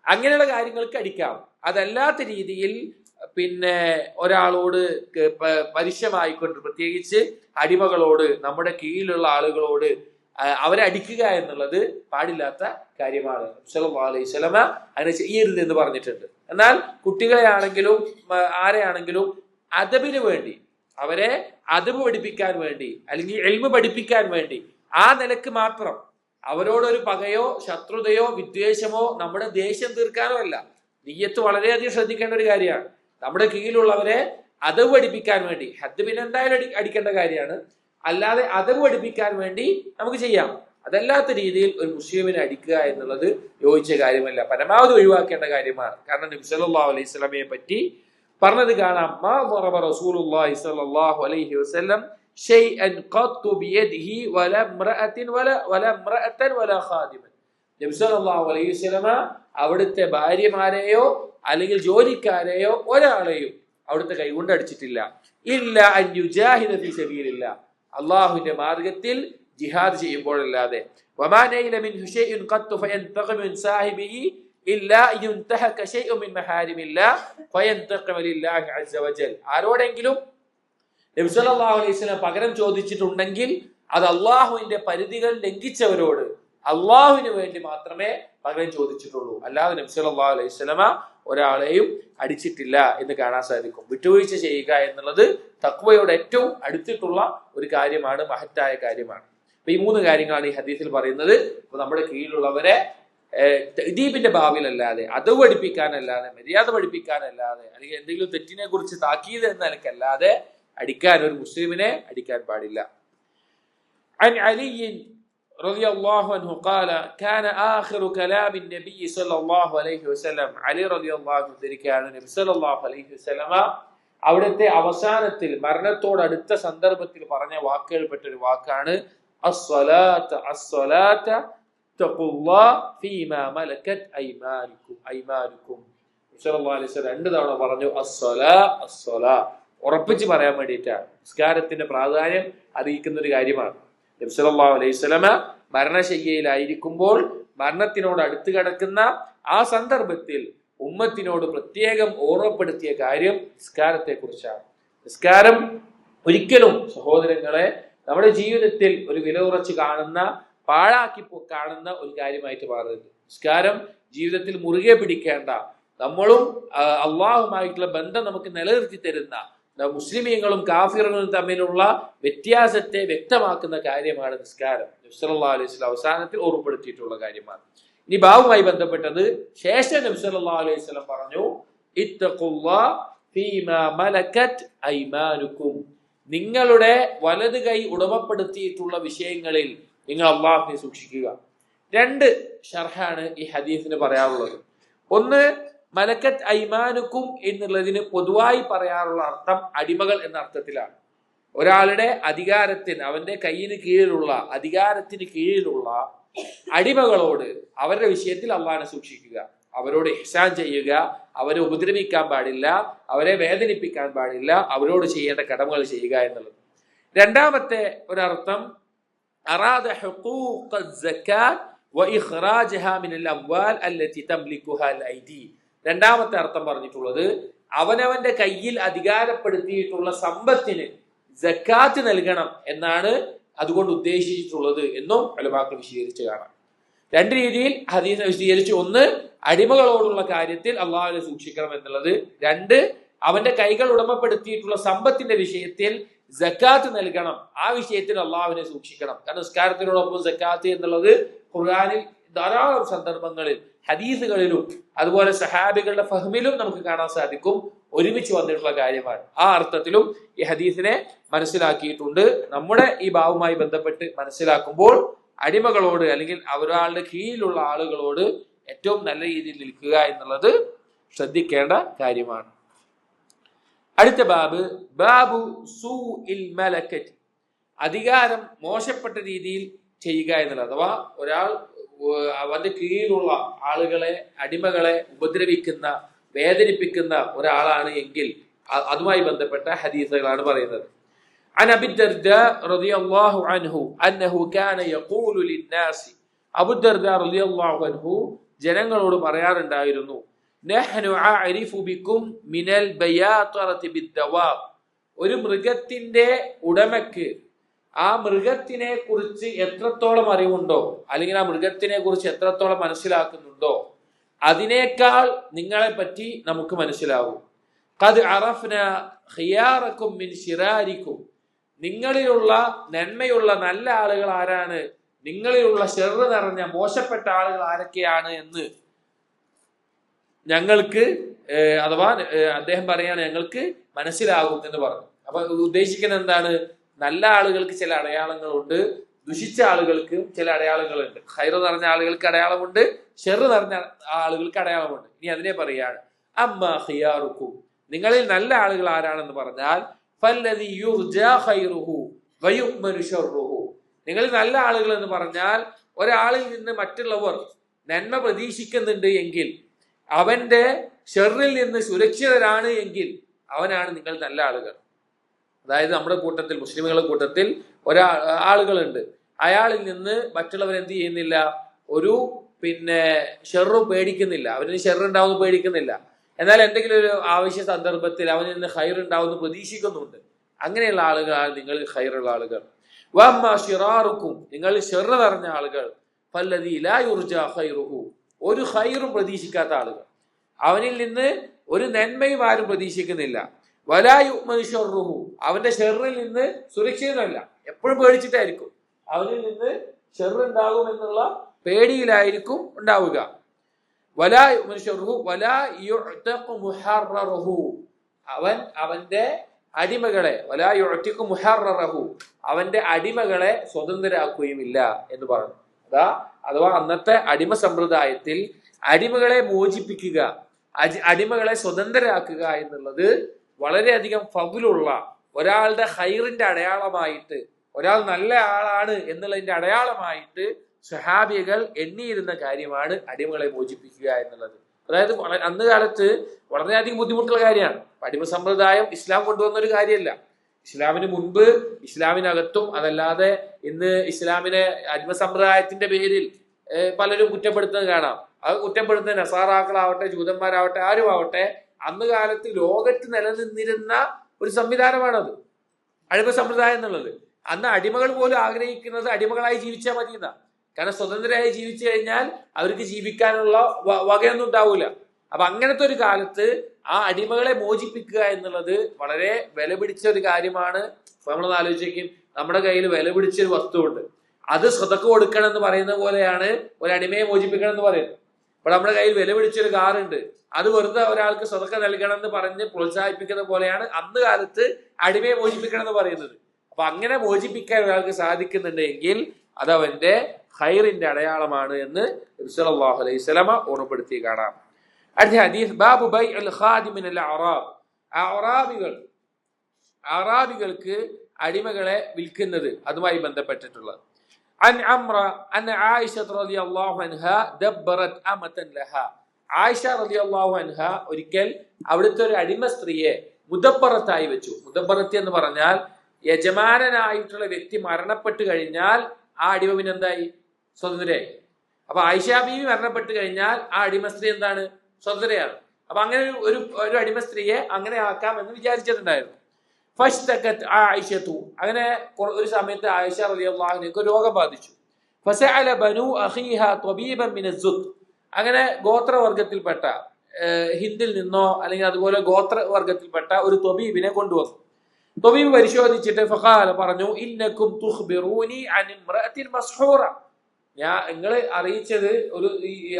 അങ്ങനെയുള്ള കാര്യങ്ങൾക്ക് അടിക്കാം. അതല്ലാത്ത രീതിയിൽ പിന്നെ ഒരാളോട് പരുഷമായിക്കൊണ്ട്, പ്രത്യേകിച്ച് അടിമകളോട്, നമ്മുടെ കീഴിലുള്ള ആളുകളോട് അവരെ അടിക്കുക എന്നുള്ളത് പാടില്ലാത്ത കാര്യമാണ്. സല്ലല്ലാഹു അലൈഹി വസല്ലമ അങ്ങനെ ചെയ്യരുത് എന്ന് പറഞ്ഞിട്ടുണ്ട്. എന്നാൽ കുട്ടികളെ ആണെങ്കിലും ആരെയാണെങ്കിലും അദബിന് വേണ്ടി, അവരെ അദബ് പഠിപ്പിക്കാൻ വേണ്ടി, അല്ലെങ്കിൽ ഇൽമ് പഠിപ്പിക്കാൻ വേണ്ടി, ആ നിലക്ക് മാത്രം, അവരോടൊരു പകയോ ശത്രുതയോ വിദ്വേഷമോ നമ്മുടെ ദേഷ്യം തീർക്കാനോ അല്ല. നിയ്യത്ത് വളരെയധികം ശ്രദ്ധിക്കേണ്ട ഒരു കാര്യമാണ്. നമ്മുടെ കീഴിലുള്ളവരെ അദബ് പഠിപ്പിക്കാൻ വേണ്ടി, ഹദ് പിന്നെ എന്തായാലും അടിക്കേണ്ട കാര്യമാണ്, അല്ലാതെ അദബ് പഠിപ്പിക്കാൻ വേണ്ടി നമുക്ക് ചെയ്യാം. അതല്ലാത്ത രീതിയിൽ ഒരു മുസ്ലിമിനെ അടിക്കുക എന്നുള്ളത് യോജിച്ച കാര്യമല്ല, പരമാവധി ഒഴിവാക്കേണ്ട കാര്യമാണ്. കാരണം നബി സല്ലല്ലാഹു അലൈഹി വസല്ലമയെ പറ്റി പറഞ്ഞത് കാണാം, മാ ضرب رسول الله صلى الله عليه وسلم شيئا قط بيده ولا امرأة ولا خادما. നബി സല്ലല്ലാഹു അലൈഹി വസല്ലമ അവിടുത്തെ ഭാര്യമാരെയോ അല്ലെങ്കിൽ ജോലിക്കാരെയോ ഒരാളെയും അവിടുത്തെ കൈകൊണ്ട് അടിച്ചിട്ടില്ല. ഇല്ല അൻ യുജാഹിദ ഫീ സബീലില്ലാഹ്, അല്ലാഹുവിന്റെ മാർഗ്ഗത്തിൽ ജിഹാദ് ചെയ്യുമ്പോഴല്ലാതെ. വമാ നൈല മിൻഹു ശൈഉൻ ഖത്ത് ഫയൻതഖിമു മിൻ സാഹിബിഹി ഇല്ലാ യുൻതഹക ശൈഉൻ മിൻ മഹാരിമില്ലാഹ് ഫയൻതഖിമു ലില്ലാഹി അസ്സ വജൽ. ആരോടെങ്കിലും നബി സല്ലല്ലാഹു അലൈഹി വസല്ലം പകരം ചോദിച്ചിട്ടുണ്ടെങ്കിൽ അത് അല്ലാഹുവിന്റെ പരിധികൾ ലംഘിച്ചവരോട് അള്ളാഹുവിന് വേണ്ടി മാത്രമേ പകരം ചോദിച്ചിട്ടുള്ളൂ. അല്ലാതെ നബി സല്ലല്ലാഹു അലൈഹി വസല്ലമ ഒരാളെയും അടിച്ചിട്ടില്ല എന്ന് കാണാൻ സാധിക്കും. വിട്ടുവീഴ്ച ചെയ്യുക എന്നുള്ളത് തഖ്വയുടെ ഏറ്റവും അടുത്തിട്ടുള്ള ഒരു കാര്യമാണ്, മഹത്തായ കാര്യമാണ്. അപ്പൊ ഈ 3 കാര്യങ്ങളാണ് ഈ ഹദീസിൽ പറയുന്നത്. അപ്പൊ നമ്മുടെ കീഴിലുള്ളവരെ തഅദീബിന്റെ ബാബിലല്ലാതെ, അദബ് പഠിപ്പിക്കാനല്ലാതെ, മര്യാദ പഠിപ്പിക്കാനല്ലാതെ, അല്ലെങ്കിൽ എന്തെങ്കിലും തെറ്റിനെ കുറിച്ച് താക്കീത് എന്ന നിലക്കല്ലാതെ അടിക്കാൻ, ഒരു മുസ്ലിമിനെ അടിക്കാൻ പാടില്ല. عن علي رضي الله عنه قال كان آخر كلام النبي صلى الله عليه وسلم. علي رضي الله عنه ذكرയാണ് നബി സല്ലല്ലാഹു അലൈഹി വസല്ലമ അവിടുത്തെ അവസാനത്തിൽ മരണത്തോട് അടുത്ത സന്ദർഭത്തിൽ പറഞ്ഞ വാക്കുകൾപ്പെട്ട ഒരു വാക്കാണ് അസ്സലാത്ത് അസ്സലാത്ത് തഖുല്ലാഹ് ഫീമാ മലക്കത് ഐമാനുക്കും. സല്ലല്ലാഹു അലൈഹി വസല്ലം 2 തവണ പറഞ്ഞു അസ്സലാ അസ്സലാ, ഉറപ്പിച്ച് പറയാൻ വേണ്ടിയിട്ടാണ്. നിസ്കാരത്തിന്റെ പ്രാധാന്യം അറിയിക്കുന്ന ഒരു കാര്യമാണ്. നബി സല്ലല്ലാഹു അലൈഹി വസല്ലമ മരണശയ്യയിലായിരിക്കുമ്പോൾ മരണത്തിനോട് അടുത്ത് കിടക്കുന്ന ആ സന്ദർഭത്തിൽ ഉമ്മത്തിനോട് പ്രത്യേകം ഓർമ്മപ്പെടുത്തിയ കാര്യം നിസ്കാരത്തെ കുറിച്ചാണ്. നിസ്കാരം ഒരിക്കലും സഹോദരങ്ങളെ നമ്മുടെ ജീവിതത്തിൽ ഒരു വില കുറച്ച് കാണുന്ന, പാഴാക്കി കാണുന്ന ഒരു കാര്യമായിട്ട് മാറരുത്. നിസ്കാരം ജീവിതത്തിൽ മുറുകെ പിടിക്കേണ്ട, നമ്മളും അള്ളാഹുമായിട്ടുള്ള ബന്ധം നമുക്ക് നിലനിർത്തി തരുന്ന, മുസ്ലിമീങ്ങളും കാഫിറുകളും തമ്മിലുള്ള വ്യത്യാസത്തെ വ്യക്തമാക്കുന്ന കാര്യമാണ് നിസ്കാരം. നബി സല്ലല്ലാഹു അലൈഹി വസല്ലം അവസാനത്തിൽ ഓർമ്മപ്പെടുത്തിയിട്ടുള്ള കാര്യമാണ്. ഇനി ബാവുമായി ബന്ധപ്പെട്ടത് ശേഷം നബി സല്ലല്ലാഹു അലൈഹി വസല്ലം പറഞ്ഞു ഇത്തഖുല്ലാഹ് ഫീമാ മലക്കത് ഐമാനുക്കും, നിങ്ങളുടെ വലത് കൈ ഉടമപ്പെടുത്തിയിട്ടുള്ള വിഷയങ്ങളിൽ നിങ്ങൾ അള്ളാഹുവിനെ സൂക്ഷിക്കുക. 2 ഷർഹാണ് ഈ ഹദീസിന് പറയാറുള്ളത്. ഒന്ന്, മലക്കത്ത് ഐമാനുക്കും എന്നുള്ളതിന് പൊതുവായി പറയാറുള്ള അർത്ഥം അടിമകൾ എന്ന അർത്ഥത്തിലാണ്. ഒരാളുടെ അധികാരത്തിന്, അവന്റെ കയ്യിന് കീഴിലുള്ള, അധികാരത്തിന് കീഴിലുള്ള അടിമകളോട് അവരുടെ വിഷയത്തിൽ അള്ളാഹിനെ സൂക്ഷിക്കുക, അവരോട് ഇഹ്സാൻ ചെയ്യുക, അവരെ ഉപദ്രവിക്കാൻ പാടില്ല, അവരെ വേദനിപ്പിക്കാൻ പാടില്ല, അവരോട് ചെയ്യേണ്ട കടമകൾ ചെയ്യുക എന്നുള്ളത്. 2ാമത്തെ ഒരർത്ഥം അറാദ ഹുഖൂഖ സക്കാത്ത് വ ഇഖ്റാജഹാ മിനൽ അംവാൽ അല്ലതി തംലികുഹാ അൽ ഐദി. 2ാമത്തെ അർത്ഥം പറഞ്ഞിട്ടുള്ളത് അവനവന്റെ കയ്യിൽ അധികാരപ്പെടുത്തിയിട്ടുള്ള സമ്പത്തിന് സക്കാത്ത് നൽകണം എന്നാണ് അതുകൊണ്ട് ഉദ്ദേശിച്ചിട്ടുള്ളത് എന്നും ഉലമാക്കൾ വിശദീകരിച്ച് കാണാം. 2 രീതിയിൽ ഹദീസ് വിശദീകരിച്ചു. 1, അടിമകളോടുള്ള കാര്യത്തിൽ അള്ളാഹുവിനെ സൂക്ഷിക്കണം എന്നുള്ളത്. 2, അവന്റെ കൈകൾ ഉടമപ്പെടുത്തിയിട്ടുള്ള സമ്പത്തിന്റെ വിഷയത്തിൽ സക്കാത്ത് നൽകണം, ആ വിഷയത്തിൽ അള്ളാഹുവിനെ സൂക്ഷിക്കണം. കാരണം നിസ്കാരത്തിനോടൊപ്പം സക്കാത്ത് എന്നുള്ളത് ഖുർആനിൽ ധാരാളം സന്ദർഭങ്ങളിൽ ഹദീസുകളിലും അതുപോലെ സഹാബികളുടെ ഫഹ്മിലും നമുക്ക് കാണാൻ സാധിക്കും, ഒരുമിച്ച് വന്നിട്ടുള്ള കാര്യമാണ്. ആ അർത്ഥത്തിലും ഈ ഹദീസിനെ മനസ്സിലാക്കിയിട്ടുണ്ട്. നമ്മുടെ ഈ ഭാവവുമായി ബന്ധപ്പെട്ട് മനസ്സിലാക്കുമ്പോൾ അടിമകളോട് അല്ലെങ്കിൽ ഒരാളുടെ കീഴിലുള്ള ആളുകളോട് ഏറ്റവും നല്ല രീതിയിൽ നിൽക്കുക എന്നുള്ളത് ശ്രദ്ധിക്കേണ്ട കാര്യമാണ്. അടുത്ത ബാബു സൂഇൽ മലക്കത്ത്, അധികാരം മോശപ്പെട്ട രീതിയിൽ ചെയ്യുക എന്നുള്ളത്. അഥവാ ഒരാൾ അവന്റെ കീഴിലുള്ള ആളുകളെ, അടിമകളെ ഉപദ്രവിക്കുന്ന, വേദനിപ്പിക്കുന്ന ഒരാളാണ് എങ്കിൽ അതുമായി ബന്ധപ്പെട്ട ഹദീസുകളാണ് പറയുന്നത്. عن أبي الدرداء رضي الله عنه أنه كان يقول للناس, അബൂ ദർദാ റളിയല്ലാഹു അൻഹു ജനങ്ങളോട് പറയാറുണ്ടായിരുന്നു, നഹ്നു അഅരിഫു ബികും മിനൽ ബയാതറതി ബിദ്ദവാബ്, ഒരു മൃഗത്തിന്റെ ഉടമയ്ക്ക് ആ മൃഗത്തിനെ കുറിച്ച് എത്രത്തോളം അറിവുണ്ടോ, അല്ലെങ്കിൽ ആ മൃഗത്തിനെ കുറിച്ച് എത്രത്തോളം മനസ്സിലാക്കുന്നുണ്ടോ, അതിനേക്കാൾ നിങ്ങളെ പറ്റി നമുക്ക് മനസ്സിലാവും. ഖദ് അറഫ്ന ഖിയാറക്കും മിൻ ശിറാരിക്കും, നിങ്ങളിലുള്ള നന്മയുള്ള നല്ല ആളുകൾ ആരാണ്, നിങ്ങളിലുള്ള ശർറ് നിറഞ്ഞ മോശപ്പെട്ട ആളുകൾ ആരൊക്കെയാണ് എന്ന് ഞങ്ങൾക്ക്, അഥവാ അദ്ദേഹം പറയാണ് ഞങ്ങൾക്ക് മനസ്സിലാകും എന്ന് പറഞ്ഞു. അപ്പൊ ഉദ്ദേശിക്കുന്നത് എന്താണ്? നല്ല ആളുകൾക്ക് ചില അടയാളങ്ങളുണ്ട്, ദുഷിച്ച ആളുകൾക്ക് ചില അടയാളങ്ങളുണ്ട്. ഖൈർ നിറഞ്ഞ ആളുകൾക്ക് അടയാളമുണ്ട്, ഷെർ നിറഞ്ഞ ആളുകൾക്ക് അടയാളമുണ്ട്. ഇനി അതിനെ പറയാണ്, അമ്മാ ഖിയാറുക്കും, നിങ്ങളിൽ നല്ല ആളുകൾ ആരാണെന്ന് പറഞ്ഞാൽ ഫല്ലദി യുർജാ ഖൈറുഹു വയുഅ്മനു ശർറുഹു. നിങ്ങൾ നല്ല ആളുകൾ എന്ന് പറഞ്ഞാൽ ഒരാളിൽ നിന്ന് മറ്റുള്ളവർ നന്മ പ്രതീക്ഷിക്കുന്നുണ്ട് എങ്കിൽ, അവന്റെ ഷെറിൽ നിന്ന് സുരക്ഷിതരാണ് എങ്കിൽ അവനാണ് നിങ്ങൾ നല്ല ആളുകൾ. അതായത് നമ്മുടെ കൂട്ടത്തിൽ, മുസ്ലിമുകളുടെ കൂട്ടത്തിൽ ആളുകളുണ്ട്, അയാളിൽ നിന്ന് മറ്റുള്ളവർ എന്ത് ചെയ്യുന്നില്ല, ഒരു ഷെറും പേടിക്കുന്നില്ല, അവന് ഷെറുണ്ടാവുന്ന പേടിക്കുന്നില്ല. എന്നാൽ എന്തെങ്കിലും ഒരു ആവശ്യ സന്ദർഭത്തിൽ അവനിൽ നിന്ന് ഖൈർ ഉണ്ടാവുന്ന പ്രതീക്ഷിക്കുന്നുണ്ട്. അങ്ങനെയുള്ള ആളുകളാണ് നിങ്ങൾ ഖൈറുള്ള ആളുകൾ. വഅമ്മാ ശിറാറുക്കും, നിങ്ങൾ ഷെർ നിറഞ്ഞ ആളുകൾ, ഫല്ലദീ ലാ യുർജാ ഖൈറുഹു, ഒരു ഖൈറും പ്രതീക്ഷിക്കാത്ത ആളുകൾ, അവനിൽ നിന്ന് ഒരു നന്മയും ആരും പ്രതീക്ഷിക്കുന്നില്ല. വലാ യുഅ്മനു ശർറുഹു, അവന്റെ ഷെറിൽ നിന്ന് സുരക്ഷിതനല്ല, എപ്പോഴും പേടിച്ചിട്ടായിരിക്കും, അവനിൽ നിന്ന് ഷെർ ഉണ്ടാകും എന്നുള്ള പേടിയിലായിരിക്കും ഉണ്ടാവുക. വലാ യുഅ്മനു ശർറുഹു വലാ യുഅ്തഖു മുഹററഹു, അവന്റെ അടിമകളെ, വലാ യുഅ്തിഖു മുഹററഹു, അവന്റെ അടിമകളെ സ്വതന്ത്രരാക്കുകയുമില്ല എന്ന് പറഞ്ഞു. അഥവാ അന്നത്തെ അടിമ സമ്പ്രദായത്തിൽ അടിമകളെ മോചിപ്പിക്കുക, അടിമകളെ സ്വതന്ത്രരാക്കുക എന്നുള്ളത് വളരെയധികം ഫضലുള്ള, ഒരാളുടെ ഖൈറിന്റെ അടയാളമായിട്ട്, ഒരാൾ നല്ല ആളാണ് എന്നുള്ളതിന്റെ അടയാളമായിട്ട് സ്വഹാബികൾ എണ്ണിയിരുന്ന കാര്യമാണ് അടിമകളെ മോചിപ്പിക്കുക എന്നുള്ളത്. അതായത് അന്ന് കാലത്ത് വളരെയധികം ബുദ്ധിമുട്ടുള്ള കാര്യമാണ്. അടിമ സമ്പ്രദായം ഇസ്ലാം കൊണ്ടുവന്ന ഒരു കാര്യമല്ല. ഇസ്ലാമിന് മുൻപ്, ഇസ്ലാമിനകത്തും അതല്ലാതെ ഇന്ന് ഇസ്ലാമിനെ അടിമ സമ്പ്രദായത്തിന്റെ പേരിൽ പലരും കുറ്റപ്പെടുത്തുന്നത് കാണാം. അത് കുറ്റപ്പെടുത്തുന്ന നസാറാക്കളാവട്ടെ, ജൂതന്മാരാവട്ടെ, ആരുമാവട്ടെ, അന്ന് കാലത്ത് ലോകത്ത് നിലനിന്നിരുന്ന ഒരു സംവിധാനമാണത് അടിമ സമ്പ്രദായം എന്നുള്ളത്. അന്ന് അടിമകൾ പോലും ആഗ്രഹിക്കുന്നത് അടിമകളായി ജീവിച്ചാൽ മതി എന്നാ. കാരണം സ്വതന്ത്രരായി ജീവിച്ചു കഴിഞ്ഞാൽ അവർക്ക് ജീവിക്കാനുള്ള വകയൊന്നും ഉണ്ടാവൂല. അപ്പൊ അങ്ങനത്തെ ഒരു കാലത്ത് ആ അടിമകളെ മോചിപ്പിക്കുക എന്നുള്ളത് വളരെ വില പിടിച്ച ഒരു കാര്യമാണ്. നമ്മളൊന്ന് ആലോചിക്കും, നമ്മുടെ കയ്യിൽ വില പിടിച്ചൊരു വസ്തുവുണ്ട്, അത് സ്വതക്ക് കൊടുക്കണം എന്ന് പറയുന്ന പോലെയാണ് ഒരു അടിമയെ മോചിപ്പിക്കണം എന്ന് പറയുന്നത്. അപ്പൊ നമ്മുടെ കയ്യിൽ വില പിടിച്ചൊരു കാറുണ്ട്, അത് വെറുതെ ഒരാൾക്ക് സ്വതക്ക നൽകണം എന്ന് പറഞ്ഞ് പ്രോത്സാഹിപ്പിക്കുന്ന പോലെയാണ് അന്ന് കാലത്ത് അടിമയെ മോചിപ്പിക്കണം എന്ന് പറയുന്നത്. അപ്പൊ അങ്ങനെ മോചിപ്പിക്കാൻ ഒരാൾക്ക് സാധിക്കുന്നുണ്ടെങ്കിൽ അത് അവന്റെ ഖൈറിന്റെ അടയാളമാണ് എന്ന് നബി സല്ലല്ലാഹു അലൈഹി വസല്ലമ ഓർമ്മപ്പെടുത്തി കാണാം. അടുത്ത ഹദീസ്, ബാബു ബൈഉൽ ഖാദിം മിനൽ അഅറാബ്, അറാബികൾക്ക് അടിമകളെ വിൽക്കുന്നത്, അതുമായി ബന്ധപ്പെട്ടിട്ടുള്ളത്. അൻ അംറ അൻ ആയിഷ റളിയല്ലാഹു അൻഹാ ദബ്ബറത് അമതൻ ലഹാ, ആയിഷ റളിയല്ലാഹു അൻഹ ഒരിക്കൽ അവിടുത്തെ ഒരു അടിമ സ്ത്രീയെ മുദബ്ബറത്തായി വെച്ചു. മുദബ്ബറത്ത് എന്ന് പറഞ്ഞാൽ യജമാനനായിട്ടുള്ള വ്യക്തി മരണപ്പെട്ടു കഴിഞ്ഞാൽ ആ അടിമ പിന്നെ എന്തായി, സ്വതന്ത്രയായി. അപ്പൊ ആയിഷ ബീവി മരണപ്പെട്ടു കഴിഞ്ഞാൽ ആ അടിമ സ്ത്രീ എന്താണ്, സ്വതന്ത്രയാണ്. അപ്പൊ അങ്ങനെ ഒരു അടിമ സ്ത്രീയെ അങ്ങനെ ആക്കാം എന്ന് വിചാരിച്ചിട്ടുണ്ടായിരുന്നു. ഫശ്തകത് ആയിഷതു, അങ്ങനെ ഒരു സമയത്ത് ആയിഷ റളിയല്ലാഹു അൻഹയ്ക്ക് രോഗം ബാധിച്ചു. ഫസഅല ബനു അഖീഹ ത്വബീബൻ മിന അസ്സുദ്, അങ്ങനെ ഗോത്രവർഗത്തിൽപ്പെട്ട, ഹിന്ദിൽ നിന്നോ അല്ലെങ്കിൽ അതുപോലെ ഗോത്രവർഗത്തിൽപ്പെട്ട ഒരു ത്വബീബിനെ കൊണ്ടുവന്നു. ത്വബീബ് പരിശോധിച്ചിട്ട് ഫഖാല, പറഞ്ഞു, ഇന്നകും തുഖ്ബിറൂനി അൻ ഇംറഅത്തിൻ മസ്ഹൂറ, നിങ്ങൾ അറിയിച്ചത് ഒരു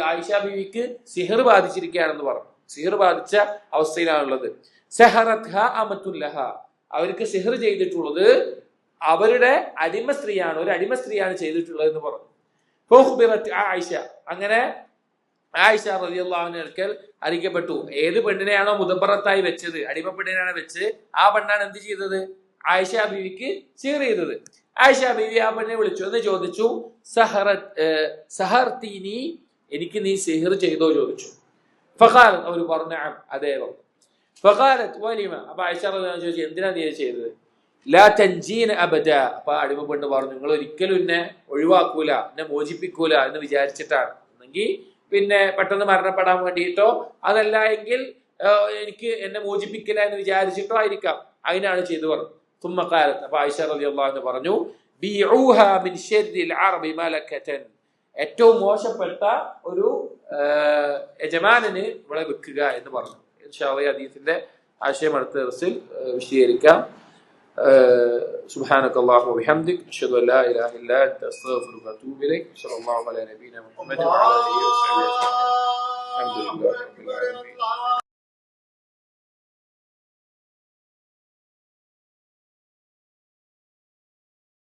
ആയിഷ ബീവിക്ക് സിഹർ ബാധിച്ചിരിക്കുകയാണെന്ന് പറഞ്ഞു. സിഹർ ബാധിച്ച അവസ്ഥയിലാണുള്ളത്. സഹറത്ഹ അമതുല്ലഹ, അവർക്ക് സിഹർ ചെയ്തിട്ടുള്ളത് അവരുടെ അടിമ സ്ത്രീയാണ്, ഒരു അടിമ സ്ത്രീയാണ് ചെയ്തിട്ടുള്ളത് എന്ന് പറഞ്ഞു. ആയിഷ, അങ്ങനെ ആയിഷ റളിയല്ലാഹു അൻഹ അറിയിക്കപ്പെട്ടു. ഏത് പെണ്ണിനെയാണോ മുദബ്ബറത്തായി വെച്ചത്, അടിമ പെണ്ണിനാണ് വെച്ച്, ആ പെണ്ണാണ് എന്ത് ചെയ്തത്, ആയിഷ ബീവിക്ക് സിഹർ ചെയ്തത്. ആയിഷ ബീവി ആ പെണ്ണിനെ വിളിച്ചു എന്ന് ചോദിച്ചു. സഹർതീനി, എനിക്ക് നീ സിഹർ ചെയ്തോ ചോദിച്ചു. ഫഖാലത്ത്, അവർ പറഞ്ഞു, അതേവം. ഫഖാലത്ത് വലിമ, അപ്പൊ ആയിഷ റളിയല്ലാഹു അൻഹ ചോദിച്ചു, എന്തിനാ നീ ചെയ്തത്? ലാ തൻജീന അബദ, അപ്പൊ അടിമ പെണ്ണ് പറഞ്ഞു, നിങ്ങൾ ഒരിക്കലും എന്നെ ഒഴിവാക്കൂല, എന്നെ മോചിപ്പിക്കൂല എന്ന് വിചാരിച്ചിട്ടാണ്. എന്നെങ്കിൽ പിന്നെ പെട്ടെന്ന് മരണപ്പെടാൻ വേണ്ടിയിട്ടോ അതല്ല എങ്കിൽ എനിക്ക് എന്നെ മോചിപ്പിക്കില്ല എന്ന് വിചാരിച്ചിട്ടോ ആയിരിക്കാം, അതിനാണ് ചെയ്തു പറഞ്ഞു. തുമ്മക്കാലത്ത്, അപ്പൊ ആയിഷ റളിയല്ലാഹു അൻഹ പറഞ്ഞു, ബിഊഹാ മിൻ ശർരിൽ അറബി മലക്കതൻ, ഏറ്റവും മോശപ്പെട്ട ഒരു യജമാനന് ഇവിടെ വിൽക്കുക എന്ന് പറഞ്ഞു. ഇൻഷാ അല്ലാഹ് ഹദീസിന്റെ ആശയം അടുത്ത ദിവസത്തിൽ വിശദീകരിക്കാം. سبحانك اللهم وبحمدك أشهد أن لا إله إلا أنت أستغفرك وأتوب إليك. صلى الله على نبينا محمد وعلى آله وصحبه أجمعين. الحمد لله رب العالمين.